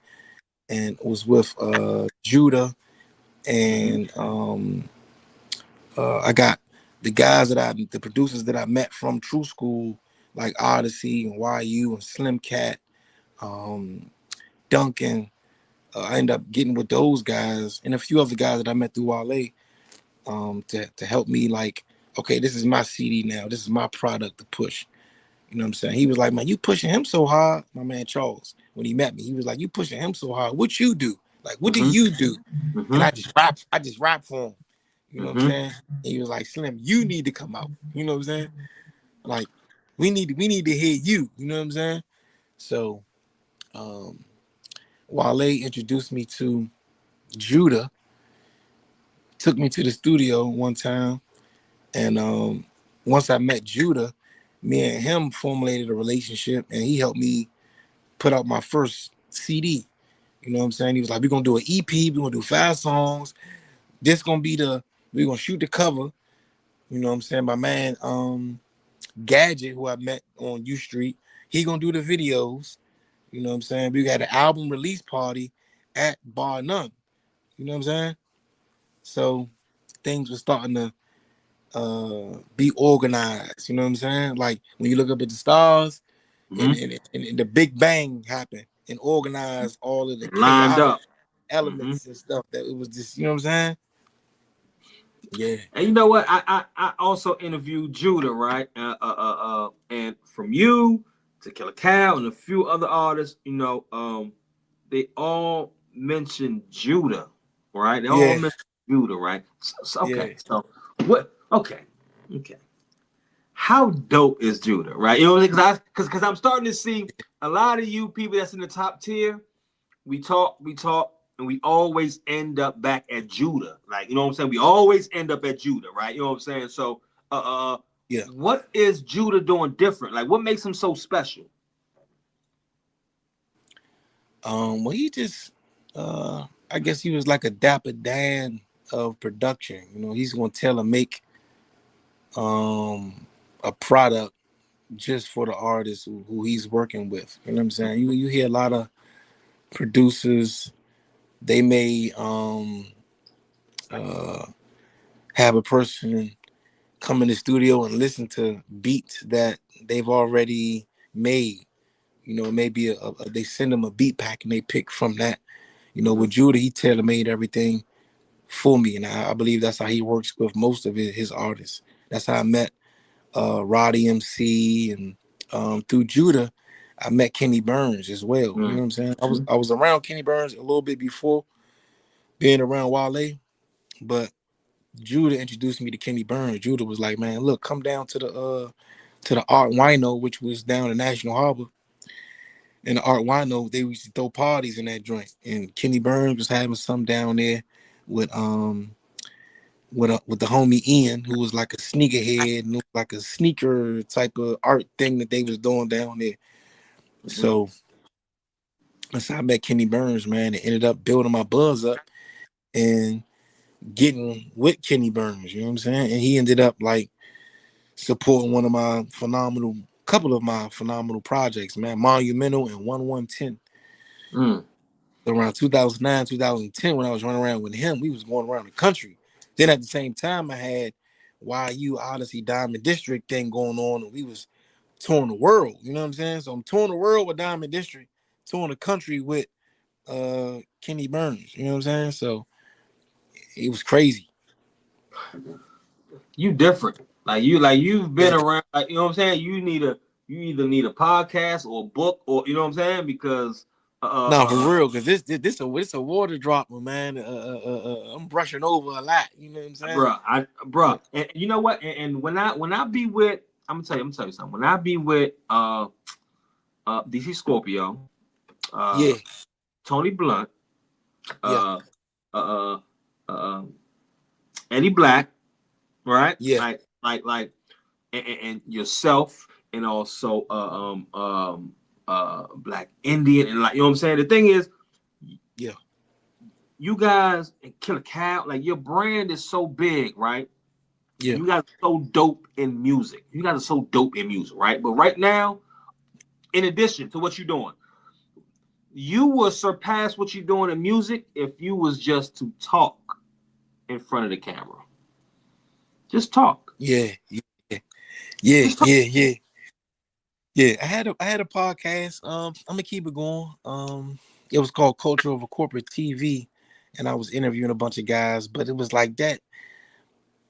and was with Judah, and I got the guys the producers that I met from True School, like Odyssey and YU and Slim Cat, Duncan. I ended up getting with those guys and a few other guys that I met through Wale to help me, like, okay, this is my CD now. This is my product to push. You know what I'm saying? He was like, man, you pushing him so hard. My man Charles, when he met me, he was like, you pushing him so hard. What you do? Like, what do you do? And I just rap for him. You know what I'm saying? And he was like, Slim, you need to come out. You know what I'm saying? Like, we need to hear you. You know what I'm saying? So Wale introduced me to Judah, took me to the studio one time, and once I met Judah, me and him formulated a relationship, and he helped me put out my first CD. You know what I'm saying? He was like, we're gonna do an EP, we're gonna do 5 songs. This gonna be we're gonna shoot the cover. You know what I'm saying? My man Gadget, who I met on U Street, he gonna do the videos. You know what I'm saying? We got an album release party at Bar None. You know what I'm saying? So things were starting to be organized. You know what I'm saying? Like when you look up at the stars, and the Big Bang happened and organized all of the
lined
chaotic
up
elements and stuff. That it was just, you know what I'm saying? Yeah.
And you know what? I also interviewed Judah, right? And from you to Killer Cow and a few other artists, you know, they all mentioned Judah, right? They all mentioned Judah, right? So okay, so what? Okay. How dope is Judah, right? You know, because I'm starting to see a lot of you people that's in the top tier. We talk, and we always end up back at Judah. Like, you know what I'm saying? We always end up at Judah, right? You know what I'm saying? So, what is Judah doing different? Like, what makes him so special?
Well, he just, I guess he was like a Dapper Dan of production. You know, he's gonna tell and make a product just for the artist who he's working with. You know what I'm saying? You hear a lot of producers, they may have a person come in the studio and listen to beats that they've already made. You know, maybe they send them a beat pack and they pick from that. You know, with Judah, he tailor-made everything for me, and I believe that's how he works with most of his artists. That's how I met Roddy MC, and through Judah, I met Kenny Burns as well. You know what I'm saying? I was around Kenny Burns a little bit before being around Wale, but Judah introduced me to Kenny Burns. Judah was like, man, look, come down to the Art Wino, which was down in National Harbor. In the Art Wino, they used to throw parties in that joint, and Kenny Burns was having some down there with the homie Ian, who was like a sneakerhead and like a sneaker type of art thing that they was doing down there. So that's how I met Kenny Burns, man. It ended up building my buzz up and getting with Kenny Burns, you know what I'm saying? And he ended up like supporting couple of my phenomenal projects, man. Monumental and 1110. Around 2009, 2010, when I was running around with him, we was going around the country. Then at the same time, I had YU Odyssey Diamond District thing going on, and we was touring the world, you know what I'm saying? So I'm touring the world with Diamond District, touring the country with Kenny Burns, you know what I'm saying? So it was crazy.
You different. You've been around, like, you know what I'm saying? You either need a podcast or a book, or you know what I'm saying? Because
no, for real, because this a water dropper, man. I'm brushing over a lot, you know what I'm saying?
Bro, and you know what? And when I be with, I'm gonna tell you something. When I be with DC Scorpio, Tony Blunt, Eddie Black, right?
Yeah.
Like, and yourself, and also Black Indian, and like, you know what I'm saying? The thing is, you guys and Killer Cow, like, your brand is so big, right?
Yeah.
You guys are so dope in music. Right? But right now, in addition to what you're doing, you will surpass what you're doing in music if you was just to talk in front of the camera. Just talk.
Yeah. I had a podcast. I'm gonna keep it going. It was called Culture Over Corporate TV, and I was interviewing a bunch of guys. But it was like that.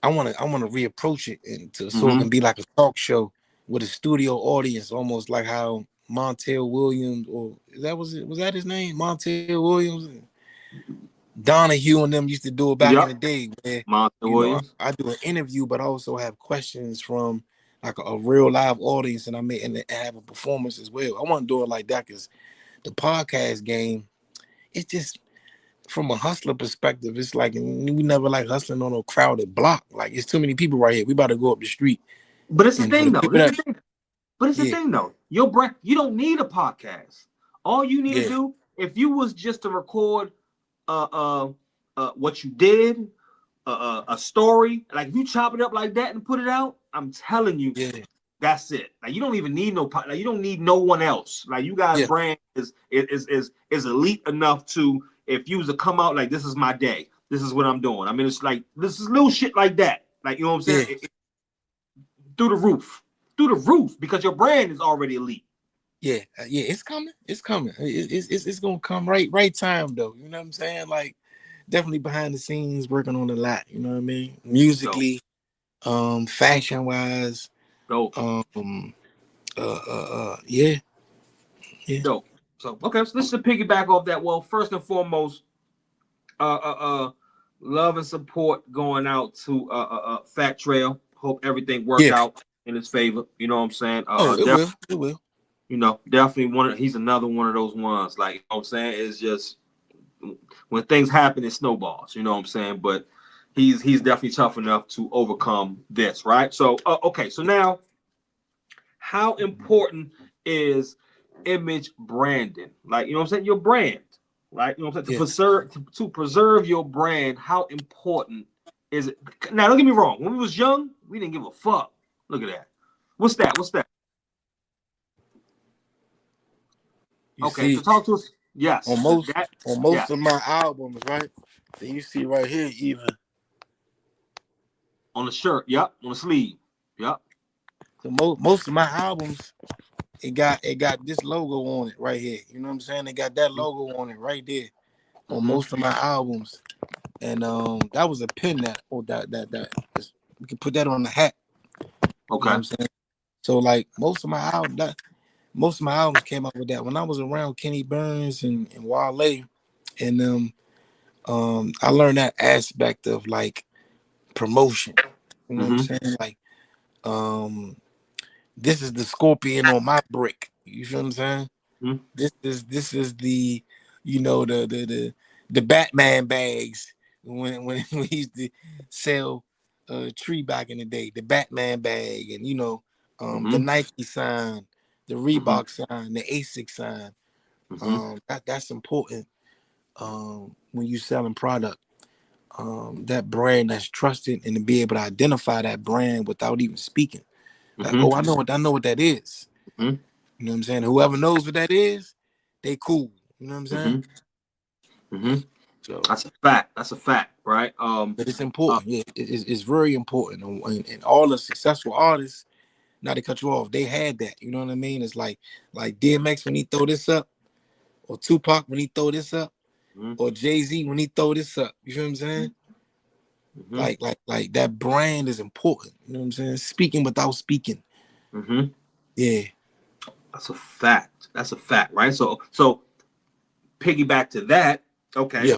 I want to reapproach it so it can be like a talk show with a studio audience, almost like how Montel Williams, or was that his name? Montel Williams, Donahue and them used to do it back in the day, where I do an interview, but I also have questions from like a real live audience, and I have a performance as well. I want to do it like that because the podcast game, it's just from a hustler perspective, it's like we never like hustling on a crowded block. Like, it's too many people right here. We about to go up the street.
But it's the thing, though. But it's the thing, though. Your brand, you don't need a podcast. All you need to do, if you was just to record what you did, a story, like if you chop it up like that and put it out, I'm telling you, that's it. Like you don't even need you don't need no one else. Like you guys' brand is elite enough to, if you was to come out like, this is my day, this is what I'm doing. I mean, it's like this is little shit like that. Like, you know what I'm saying? Through the roof, because your brand is already elite.
Yeah, it's coming. It's coming. It's gonna come right time though. You know what I'm saying? Like, definitely behind the scenes working on a lot. You know what I mean? Musically, fashion wise,
dope.
Yeah.
Dope. So okay, so let's just piggyback off that. Well, first and foremost, love and support going out to Fat Trail. Hope everything worked out in his favor. You know what I'm saying?
It will.
You know, definitely he's another one of those ones. Like, you know what I'm saying? It's just when things happen, it snowballs. You know what I'm saying? But he's definitely tough enough to overcome this, right? So okay, so now, how important is image branding? Like, you know what I'm saying? Your brand, like, you know what I'm saying? To preserve your brand, how important is it? Now, don't get me wrong. When we was young, we didn't give a fuck. Look at that. What's that? Okay, so talk to us. Yes.
On most of my albums, right? That you see right here, even
on the shirt, on the sleeve,
So most of my albums, it got this logo on it right here. You know what I'm saying? They got that logo on it right there on most of my albums, and that was a pin that we can put that on the hat.
Okay.
You know what I'm saying? So like most of my albums came out with that. When I was around Kenny Burns and Wale, and I learned that aspect of like promotion. You know what I'm saying? Like, this is the scorpion on my brick. You feel what I'm saying? This is the, you know, the Batman bags when we used to sell Tree back in the day. The Batman bag, and you know, the Nike sign, the Reebok sign, the ASIC sign. That's important when you selling product. That brand that's trusted, and to be able to identify that brand without even speaking. Like, oh, I know what that is. You know what I'm saying? Whoever knows what that is, they cool. You know what I'm saying? So
that's a fact, right?
But it's important. It's very important. And all the successful artists, not to cut you off, they had that. You know what I mean? It's like DMX when he throw this up, or Tupac when he throw this up, or Jay-Z when he throw this up. You feel what I'm saying? Like that brand is important. You know what I'm saying? Speaking without speaking. Yeah.
That's a fact, right? So piggyback to that, okay.
Yeah.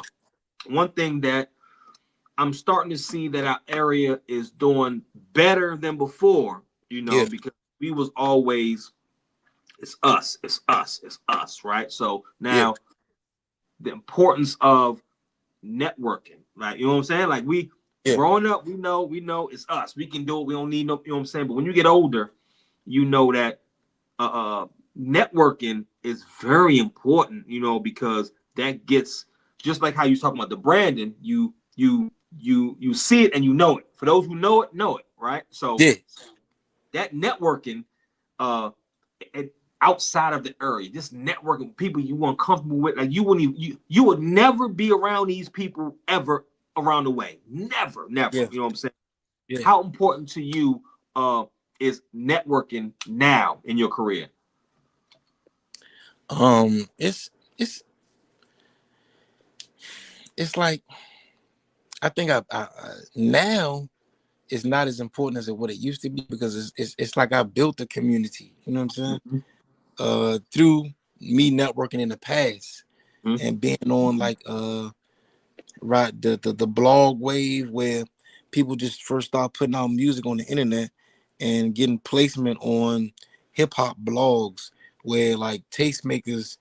One thing that I'm starting to see that our area is doing better than before, you know, because we was always, it's us, right? So now the importance of networking, right? You know what I'm saying? Like growing up, we know it's us. We can do it. We don't need no, you know what I'm saying? But when you get older, you know that networking is very important, you know, because that gets, just like how you talking about the branding, you see it and you know it. For those who know it, right? So that networking outside of the area, just networking with people you weren't comfortable with, like you would never be around these people ever around the way. Never. You know what I'm saying? How important to you is networking now in your career?
It's like, I think I now it's not as important as what it used to be, because it's like I built a community. You know what I'm saying? Through me networking in the past and being on like the blog wave, where people just first start putting out music on the internet and getting placement on hip hop blogs, where like tastemakers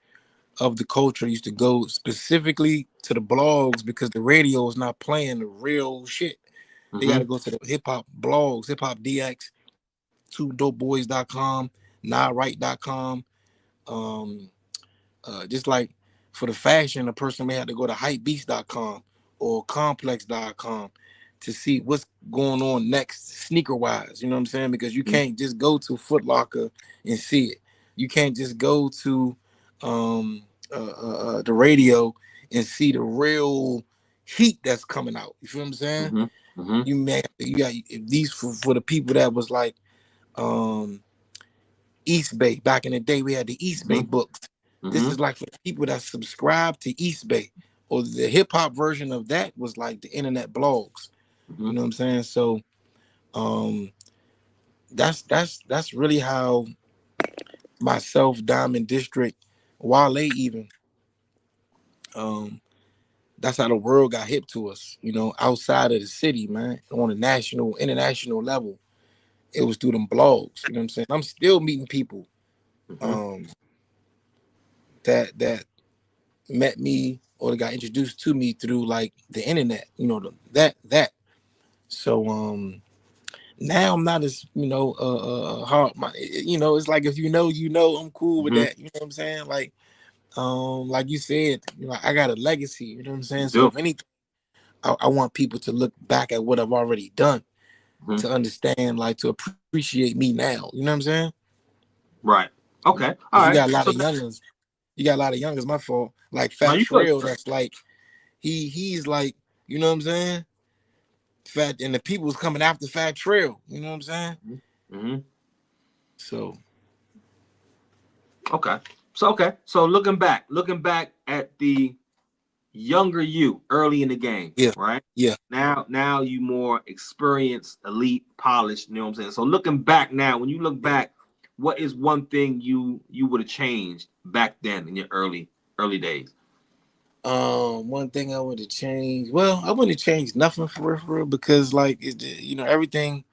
of the culture used to go specifically to the blogs because the radio is not playing the real shit. They got to go to the hip hop blogs, Hip Hop DX, 2dopeboys.com, NotRight.com, Just like for the fashion, a person may have to go to hypebeast.com or complex.com to see what's going on next sneaker wise. You know what I'm saying? Because you can't just go to Foot Locker and see it. You can't just go to the radio and see the real heat that's coming out. You feel what I'm saying? You got these for the people that was like East Bay. Back in the day, we had the East Bay books. This is like for the people that subscribe to East Bay, or the hip hop version of that was like the internet blogs. You know what I'm saying? So that's really how myself, Diamond District, Wale even, that's how the world got hip to us, you know, outside of the city, man, on a national, international level. It was through them blogs, you know what I'm saying? I'm still meeting people that met me or got introduced to me through like the internet, you know, that. So now I'm not as, you know, hard. You know, it's like if you know, I'm cool with that. You know what I'm saying? Like you said, you know, I got a legacy. You know what I'm saying? So if anything, I want people to look back at what I've already done to understand, like to appreciate me now. You know what I'm saying?
Right. Okay. All right.
You got a lot of youngers. You got a lot of youngers. My fault. Like Fat Trail. That's like he's like, you know what I'm saying? Fat, and the people's coming after Fat Trail. You know what I'm saying? So
okay. So looking back at the younger you early in the game, right?
Yeah.
Now you more experienced, elite, polished. You know what I'm saying? So looking back now, when you look back, what is one thing you would have changed back then in your early days?
One thing I would have changed. Well, I wouldn't have changed nothing for real because like you know, everything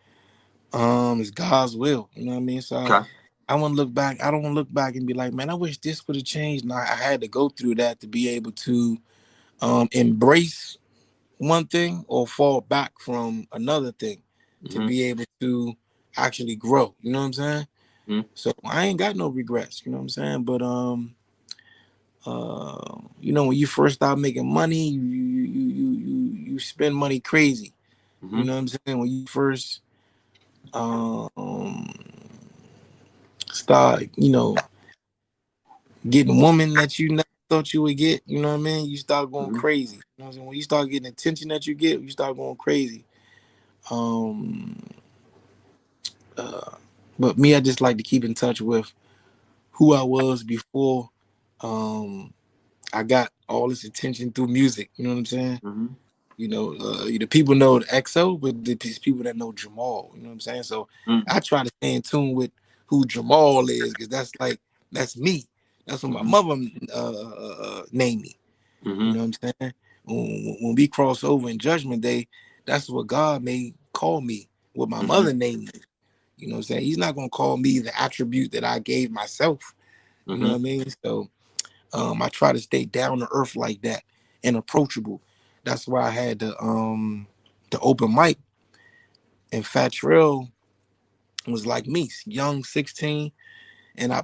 is God's will. You know what I mean? So I want to look back. I don't want to look back and be like, man, I wish this would have changed. No, I had to go through that to be able to embrace one thing or fall back from another thing to be able to actually grow. You know what I'm saying? So I ain't got no regrets. You know what I'm saying? But you know, when you first start making money, you spend money crazy. You know what I'm saying? When you first start, you know, getting women that you never thought you would get, you know what I mean? You start going crazy. You know what I'm saying? When you start getting attention that you get, you start going crazy. But me, I just like to keep in touch with who I was before I got all this attention through music. You know what I'm saying? You know, the people know the XO, but there's people that know Jamal. You know what I'm saying? So I try to stay in tune with who Jamal is, because that's me. That's what my mother named me. You know what I'm saying? When we cross over in Judgment Day, that's what God may call me, what my mother named me. You know what I'm saying? He's not gonna call me the attribute that I gave myself. You know what I mean? So I try to stay down to earth like that and approachable. That's why I had the open mic, and Fat Trail was like me, young, 16, and I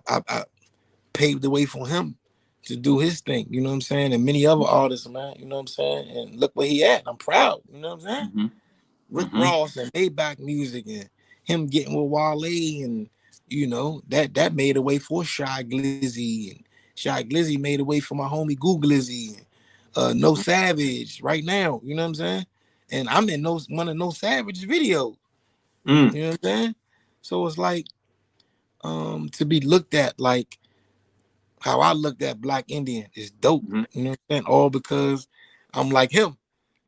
paved the way for him to do his thing. You know what I'm saying? And many other artists, man. You know what I'm saying? And look where he at. I'm proud. You know what I'm saying? Rick Ross and Maybach Music, and him getting with Wale, and you know that made a way for Shy Glizzy, and Shy Glizzy made a way for my homie Goo Glizzy, and No Savage right now. You know what I'm saying? And I'm in one of No Savage videos. You know what I'm saying? So it's like to be looked at like how I looked at Black Indian is dope. You know what I'm saying? All because I'm like him.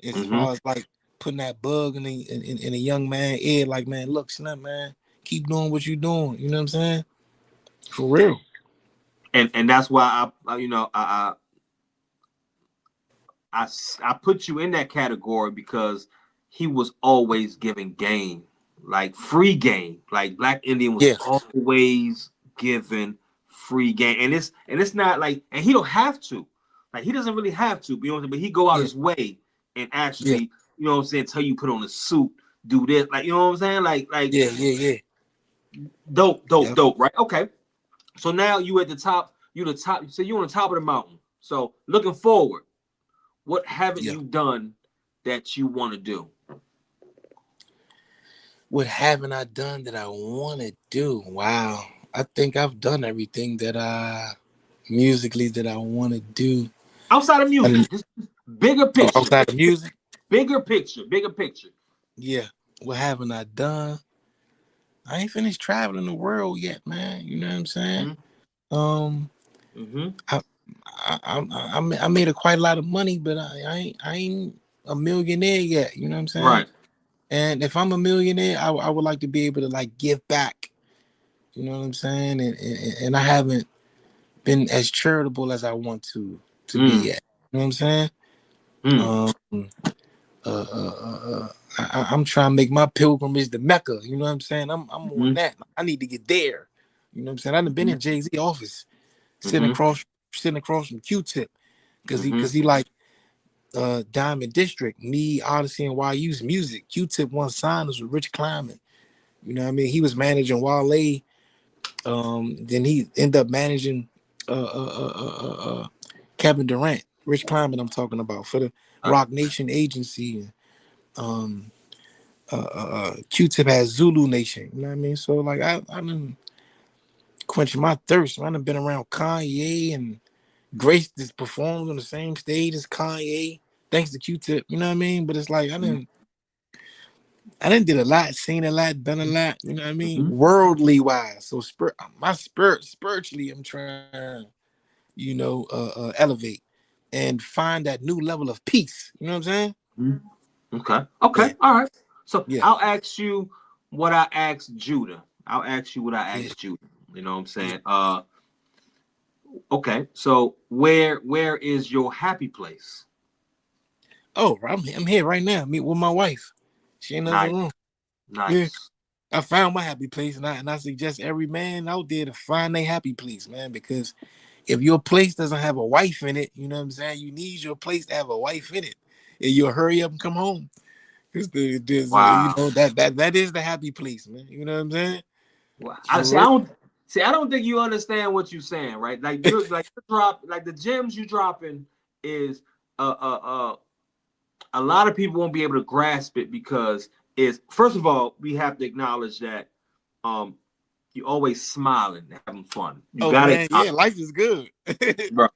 As far as like putting that bug in a young man's ear, like, man, look, snap, man, keep doing what you're doing. You know what I'm saying? For real.
And that's why I put you in that category, because he was always giving game, like free game. Like Black Indian was always giving free game, and it's not like, and he don't have to, like he doesn't really have to, you know, but he go out his way and actually, you know what I'm saying, tell you put on a suit, do this, like, you know what I'm saying, like
yeah.
Dope, right? Okay. So now you at the top, you the top. You say you on the top of the mountain. So looking forward, what haven't you done that you want to do?
What haven't I done that I want to do? Wow, I think I've done everything that musically that I want to do.
Outside of music, just bigger picture.
Outside of music,
bigger picture.
Yeah. What haven't I done? I ain't finished traveling the world yet, man. You know what I'm saying? I made quite a lot of money, but I ain't a millionaire yet. You know what I'm saying?
Right.
And if I'm a millionaire, I would like to be able to like give back. You know what I'm saying? And I haven't been as charitable as I want to be yet. You know what I'm saying? I'm trying to make my pilgrimage to Mecca. You know what I'm saying? I'm on that. I need to get there. You know what I'm saying? I've been in Jay-Z office, sitting across from Q-Tip, because he like Diamond District, me, Odyssey, and YU's music. Q-Tip once signed us with Rich Kleiman. You know what I mean? He was managing Wale. Then he ended up managing Kevin Durant, Rich Kleiman I'm talking about, for the Rock Nation agency. Q-Tip has Zulu Nation. You know what I mean? So like I done quench my thirst. I done been around Kanye, and Grace just performed on the same stage as Kanye, thanks to Q-Tip. You know what I mean? But it's like I done did a lot, seen a lot, done a lot. You know what I mean? Worldly wise. So spiritually, I'm trying, elevate and find that new level of peace. You know what I'm saying?
Okay. All right. So I'll ask you what I asked Judah. You know what I'm saying? Okay. So where is your happy place?
Oh, I'm here right now. Meet with my wife. She in the other room.
Nice.
Yeah. I found my happy place, and I suggest every man out there to find their happy place, man. Because if your place doesn't have a wife in it, you know what I'm saying, you need your place to have a wife in it, and you'll hurry up and come home. Because that is the happy place, man. You know what I'm saying?
Wow. I don't think you understand what you're saying, right? Like you drop, like the gems you dropping is a lot of people won't be able to grasp it, because it's, first of all, we have to acknowledge that you're always smiling, having fun. You
man, yeah, life is good.
Bro.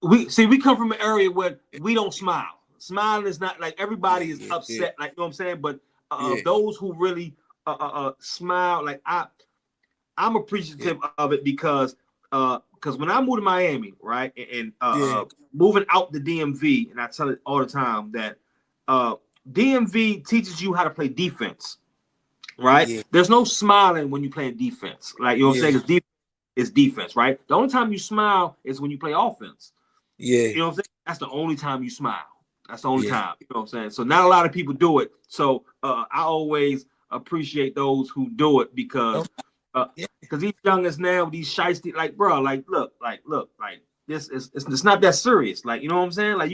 We come from an area where we don't smile. Smiling is not like everybody is upset, like, you know what I'm saying? But those who really smile, like I'm appreciative of it, because when I moved to Miami, right, and moving out the DMV, and I tell it all the time that DMV teaches you how to play defense, right? Yeah. There's no smiling when you play defense, like, you know what I'm saying? It's defense, right? The only time you smile is when you play offense.
Yeah,
you know what I'm saying? That's the only time you smile. That's the only time. You know what I'm saying? So not a lot of people do it. So I always appreciate those who do it, because these youngins now, these shiesty, like, bro, like look, this is it's not that serious. Like, you know what I'm saying? Like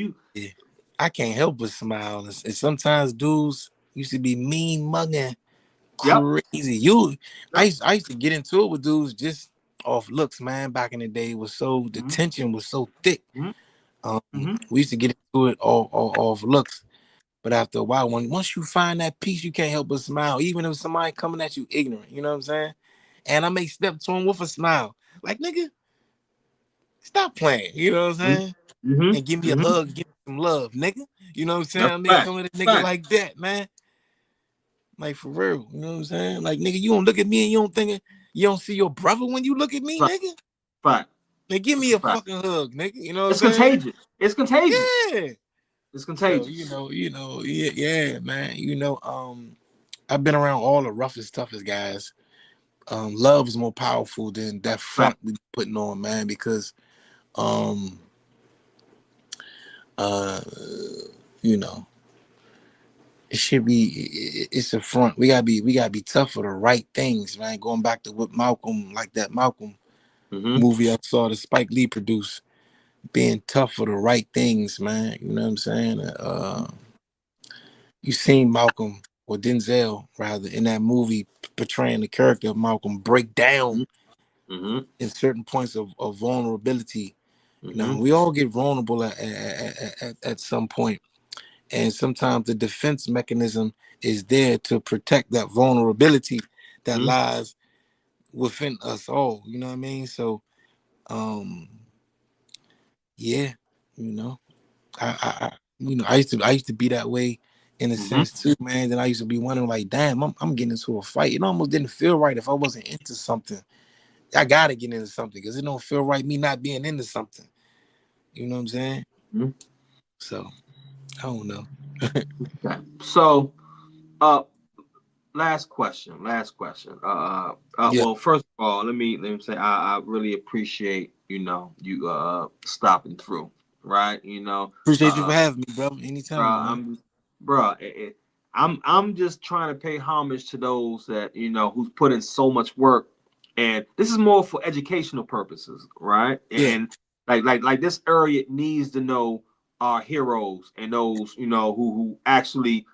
I can't help but smile. And sometimes dudes used to be mean mugging, crazy. I used to get into it with dudes just off looks, man. Back in the day, the tension was so thick. We used to get into it off looks, but after a while, once you find that peace, you can't help but smile, even if somebody coming at you ignorant. You know what I'm saying? And I may step to him with a smile, like, nigga, stop playing. You know what I'm saying? And give me a hug, give me some love, nigga. You know what I'm saying? I may come at a nigga like that, man. Like, for real. You know what I'm saying? Like, nigga, you don't look at me and you don't see your brother when you look at me, nigga.
Right.
Now give me a fucking hug, nigga. You know what
I'm
saying?
It's contagious.
Yeah.
It's contagious.
So, man. I've been around all the roughest, toughest guys. Love is more powerful than that front we putting on, man, because it should be, it's a front. We gotta be tough for the right things, man. Going back to what Malcolm movie I saw that Spike Lee produced, being tough for the right things, man. You know what I'm saying? You seen Malcolm, or Denzel rather, in that movie portraying the character of Malcolm break down in certain points of vulnerability. You know, we all get vulnerable at some point, and sometimes the defense mechanism is there to protect that vulnerability that lies within us all. You know what I mean? So, yeah, you know, I used to be that way in a sense too, man. Then I used to be wondering, like, damn, I'm getting into a fight. It almost didn't feel right if I wasn't into something. I gotta get into something because it don't feel right me not being into something. You know what I'm saying? So I don't know.
Okay. So, last question.
Yeah.
Well, first of all, let me say I really appreciate you stopping through, right?
Appreciate you for having me, bro. Anytime, man.
I'm just trying to pay homage to those that who's put in so much work, and this is more for educational purposes, right?
Yeah.
And like this area needs to know our heroes and those who actually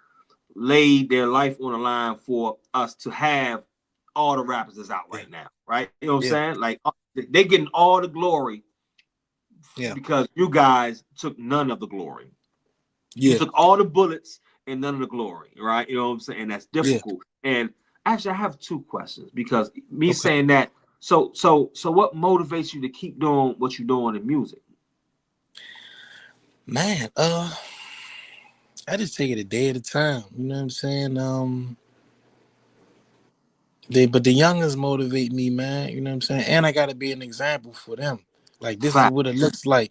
laid their life on the line for us to have all the rappers that's out right now, right? You know what I'm saying? Like they're getting all the glory because you guys took none of the glory. You took all the bullets and none of the glory, right? You know what I'm saying? And that's difficult. And actually, I have two questions because me saying that. So what motivates you to keep doing what you're doing in music?
Man, I just take it a day at a time. You know what I'm saying? But the youngers motivate me, man. You know what I'm saying? And I gotta be an example for them. Like this is what it looks like.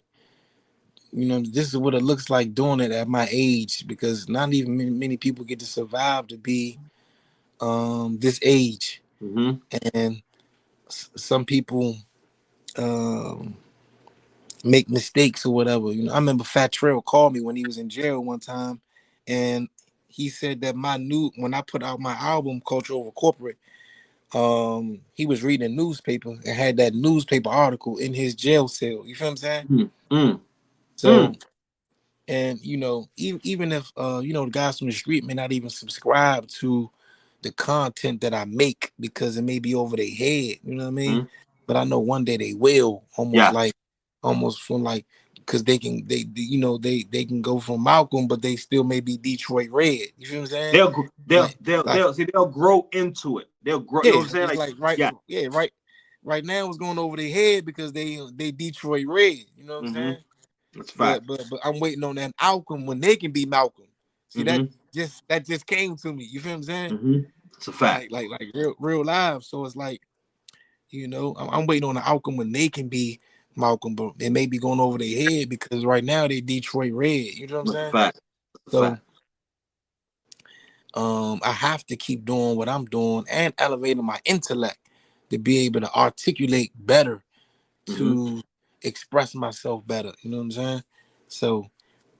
You know, this is what it looks like doing it at my age because not even many people get to survive to be this age. And some people make mistakes or whatever. You know, I remember Fat Trail called me when he was in jail one time, and he said that when I put out my album Culture Over Corporate, he was reading a newspaper and had that newspaper article in his jail cell. You feel what I'm saying? So, and even if the guys from the street may not even subscribe to the content that I make because it may be over their head, you know what I mean? But I know one day they will, almost from like, because they can they can go from Malcolm, but they still may be Detroit Red. You feel what I'm saying?
They'll grow into it. They'll grow. You know what I'm saying?
Right now it's going over their head because they Detroit Red. You know what I'm saying?
That's fact.
But I'm waiting on that outcome when they can be Malcolm. See that just came to me. You feel what I'm saying?
It's a fact.
Like real live. So it's like, I'm waiting on the outcome when they can be Malcolm, but it may be going over their head because right now they Detroit Red. You know what I'm saying?
Fact.
So I have to keep doing what I'm doing and elevating my intellect to be able to articulate better, to express myself better. You know what I'm saying? So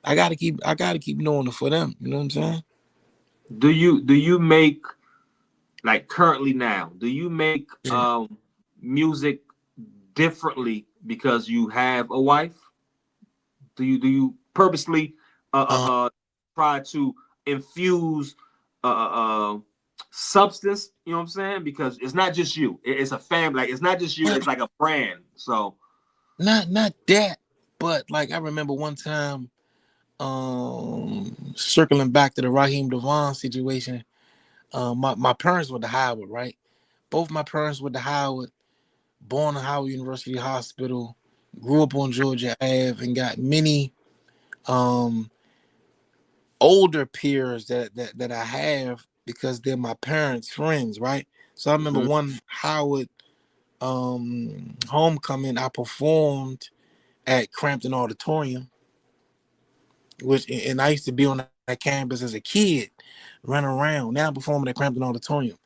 I gotta keep doing it for them. You know what I'm saying?
Do you make, like currently now, do you make music differently because you have a wife? Do you purposely try to infuse substance? You know what I'm saying? Because it's not just you. It's a family. Like it's not just you. It's like a brand. So
not that, but like I remember one time, circling back to the Raheem Devon situation. My parents went to Howard, right? Both my parents went to Howard, born at Howard University Hospital, grew up on Georgia Ave, and got many older peers that I have because they're my parents' friends, right? So I remember one Howard homecoming, I performed at Crampton Auditorium, and I used to be on that campus as a kid, running around. Now I'm performing at Crampton Auditorium,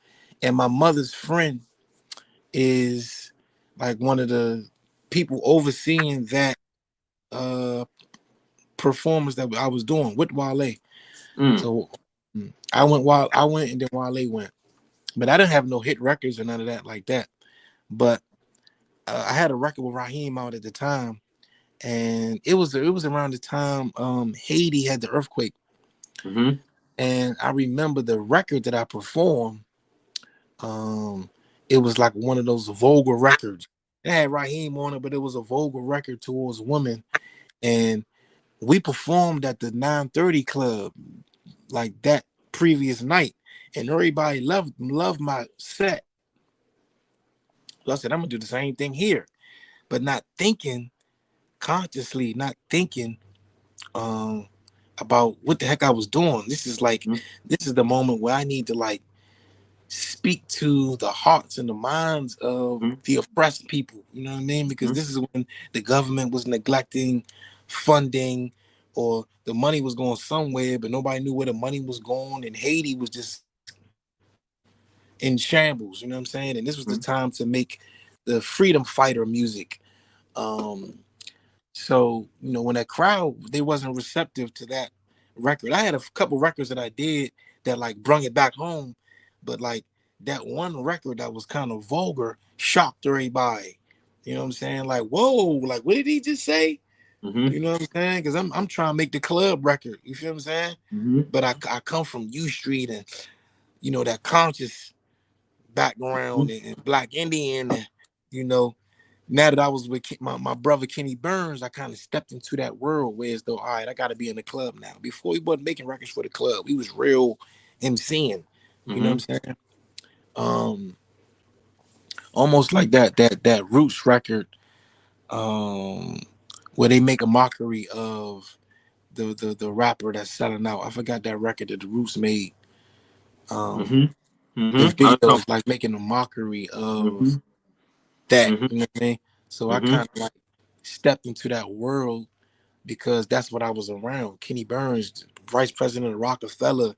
and my mother's friend is like one of the people overseeing that performance that I was doing with Wale. So I went, and then Wale went, but I didn't have no hit records or none of that like that. But I had a record with Raheem out at the time, and it was around the time Haiti had the earthquake. And I remember the record that I performed. it was like one of those vulgar records. It had Raheem on it, but it was a vulgar record towards women. And we performed at the 930 Club like that previous night, and everybody loved my set. So I said, I'm gonna do the same thing here, but not thinking consciously, not thinking about what the heck I was doing. This is the moment where I need to like speak to the hearts and the minds of the oppressed people. You know what I mean? Because this is when the government was neglecting funding, or the money was going somewhere, but nobody knew where the money was going, and Haiti was just in shambles. You know what I'm saying? And this was the time to make the freedom fighter music. So, you know, when that crowd, they wasn't receptive to that record. I had a couple records that I did that like brung it back home, but like that one record that was kind of vulgar shocked everybody. You know what I'm saying? Like, whoa, like what did he just say? You know what I'm saying? Because I'm trying to make the club record. You feel what I'm saying? But I come from U Street, and you know that conscious background and Black Indian, and you know. Now that I was with my brother Kenny Burns, I kind of stepped into that world where as though, all right, I got to be in the club now. Before he wasn't making records for the club, he was real MCing. You know what I'm saying? Almost like that Roots record, where they make a mockery of the rapper that's selling out. I forgot that record that the Roots made. The video is like making a mockery of that. You know what I mean? So I kind of like stepped into that world because that's what I was around. Kenny Burns, vice president of Rockefeller,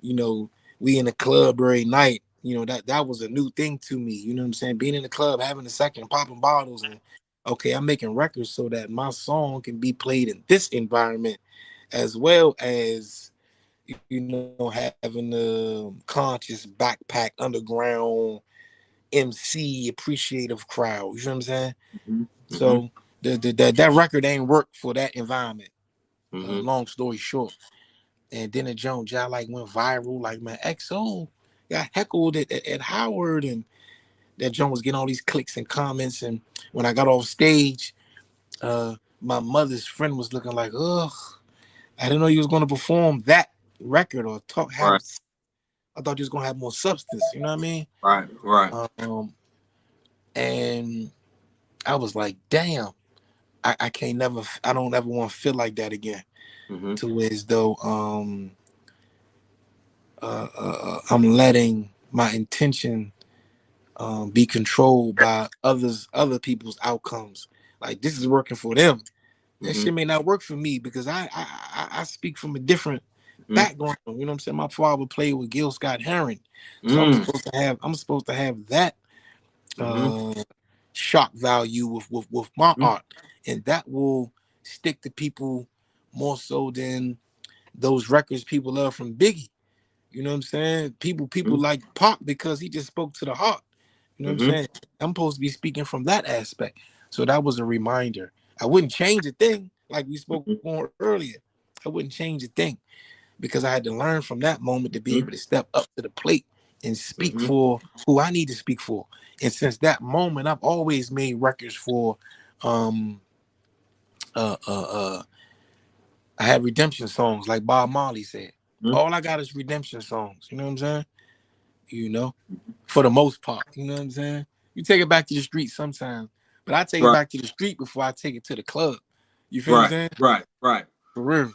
you know, we in the club every night. You know, that was a new thing to me. You know what I'm saying? Being in the club, having a second, popping bottles, and okay, I'm making records so that my song can be played in this environment, as well as, you know, having the conscious backpack underground MC appreciative crowd. You know what I'm saying? So that record ain't work for that environment. Long story short. And then the Jones Jai like went viral. Like, man, XO got heckled at Howard, and that Jones was getting all these clicks and comments. And when I got off stage, my mother's friend was looking like, ugh, I didn't know you was gonna perform that record or I thought you was gonna have more substance, you know what I mean?
Right.
And I was like, damn, I don't ever want to feel like that again. To where as though I'm letting my intention be controlled by other people's outcomes. Like, this is working for them. That shit may not work for me because I speak from a different background. You know what I'm saying? My father played with Gil Scott Heron, so I'm supposed to have that shock value with my art, and that will stick to people more so than those records people love from Biggie. You know what I'm saying? People like Pop because he just spoke to the heart. You know what I'm saying? I'm supposed to be speaking from that aspect. So that was a reminder. I wouldn't change a thing, like we spoke on earlier. I wouldn't change a thing because I had to learn from that moment to be able to step up to the plate and speak for who I need to speak for. And since that moment, I've always made records for I have redemption songs, like Bob Marley said. All I got is redemption songs. You know what I'm saying? You know, for the most part. You know what I'm saying? You take it back to the street sometimes, but I take it back to the street before I take it to the club. You feel what I'm saying?
Right.
For real.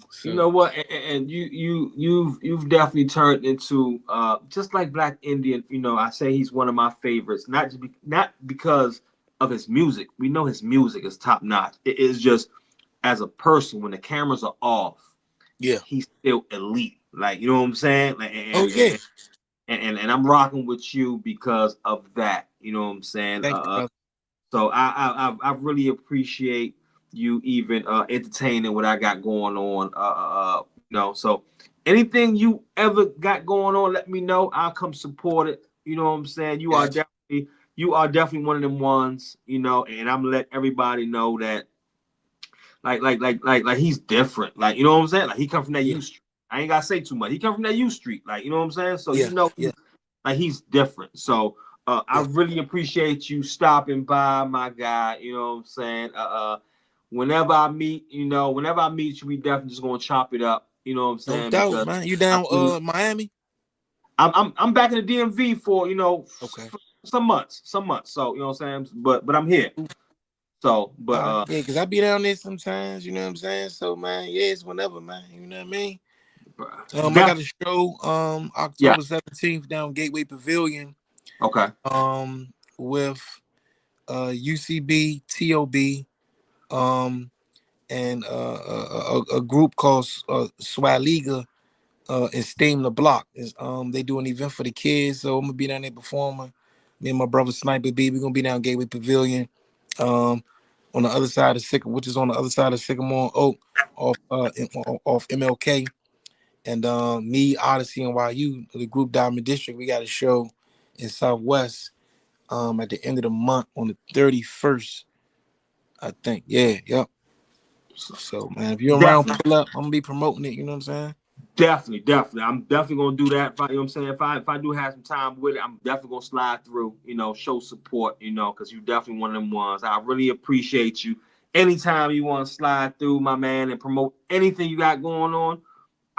So. You know what? And you've definitely turned into just like Black Indian. You know, I say he's one of my favorites, not because of his music. We know his music is top notch. It is just as a person, when the cameras are off, he's still elite. Like, you know what I'm saying? Like, and I'm rocking with you because of that. You know what I'm saying? So I really appreciate you even entertaining what I got going on. You know, so anything you ever got going on, let me know. I'll come support it. You know what I'm saying? You are definitely one of them ones, you know, and I'm gonna let everybody know that like he's different. Like, you know what I'm saying? Like, he come from that U Street. I ain't gotta say too much. He come from that U Street. Like, you know what I'm saying? So you know Like he's different. So I really appreciate you stopping by, my guy. You know what I'm saying? Whenever I meet you, we definitely just gonna chop it up. You know what I'm saying?
No doubt, man. You down Miami?
I'm back in the DMV for some months. So you know what I'm saying. But I'm here. So
yeah, because I be down there sometimes. You know what I'm saying. So man, yeah, it's whenever, man. You know what I mean. I got a show October 17th down Gateway Pavilion.
Okay.
With UCB, TOB, and a group called Swaliga and Steam the Block. They do an event for the kids, so I'm gonna be down there performing. Me and my brother Sniper B, we're gonna be down Gateway Pavilion, on the other side of Sycamore Oak, off MLK. And me, Odyssey, and YU, the group Diamond District, we got a show in Southwest at the end of the month on the 31st, I think. Yep. So, man, if you're around, pull up. I'm going to be promoting it, you know what I'm saying?
Definitely. I'm definitely going to do that. You know what I'm saying? If I do have some time with it, I'm definitely going to slide through, show support, because you're definitely one of them ones. I really appreciate you. Anytime you want to slide through, my man, and promote anything you got going on,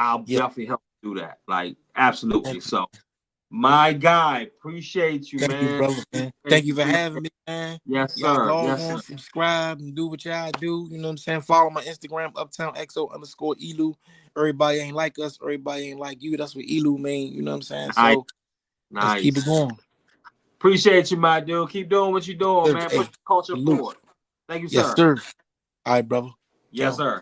I'll definitely help you do that. Like, absolutely. So, my guy, appreciate you, man.
Thank you, brother, man. Thank you for having me, man.
Yes, sir.
Y'all log on, subscribe, and do what y'all do. You know what I'm saying? Follow my Instagram, UptownXO_Elu. Everybody ain't like us. Everybody ain't like you. That's what Elu mean. You know what I'm saying? So, let's keep it going.
Appreciate you, my dude. Keep doing what you're doing, man. Push the culture forward. Thank you, sir.
Yes, sir. All right, brother.
Yes, sir.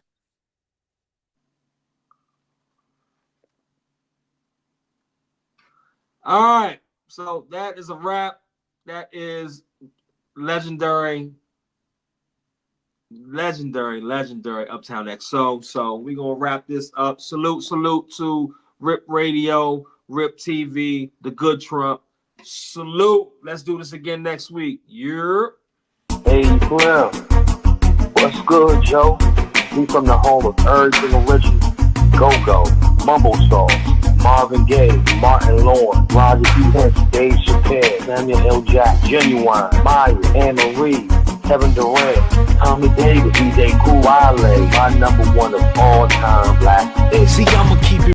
All right, so that is a wrap. That is legendary Uptown XO. So we're gonna wrap this up. Salute to Rip Radio, Rip TV, the Good Trump. Salute. Let's do this again next week.
Hey, Clem. What's good, Joe? We from the home of everything original. Go-Go, Mumble Sauce, Marvin Gaye, Martin Lawrence, Roger P. Hens, Dave Chappelle, Samuel L. Jack, Genuine, Maya, Anna Reed, Kevin Durant, Tommy Davis, DJ Cool, Wale, my number one of all time black.
See, I'ma keep it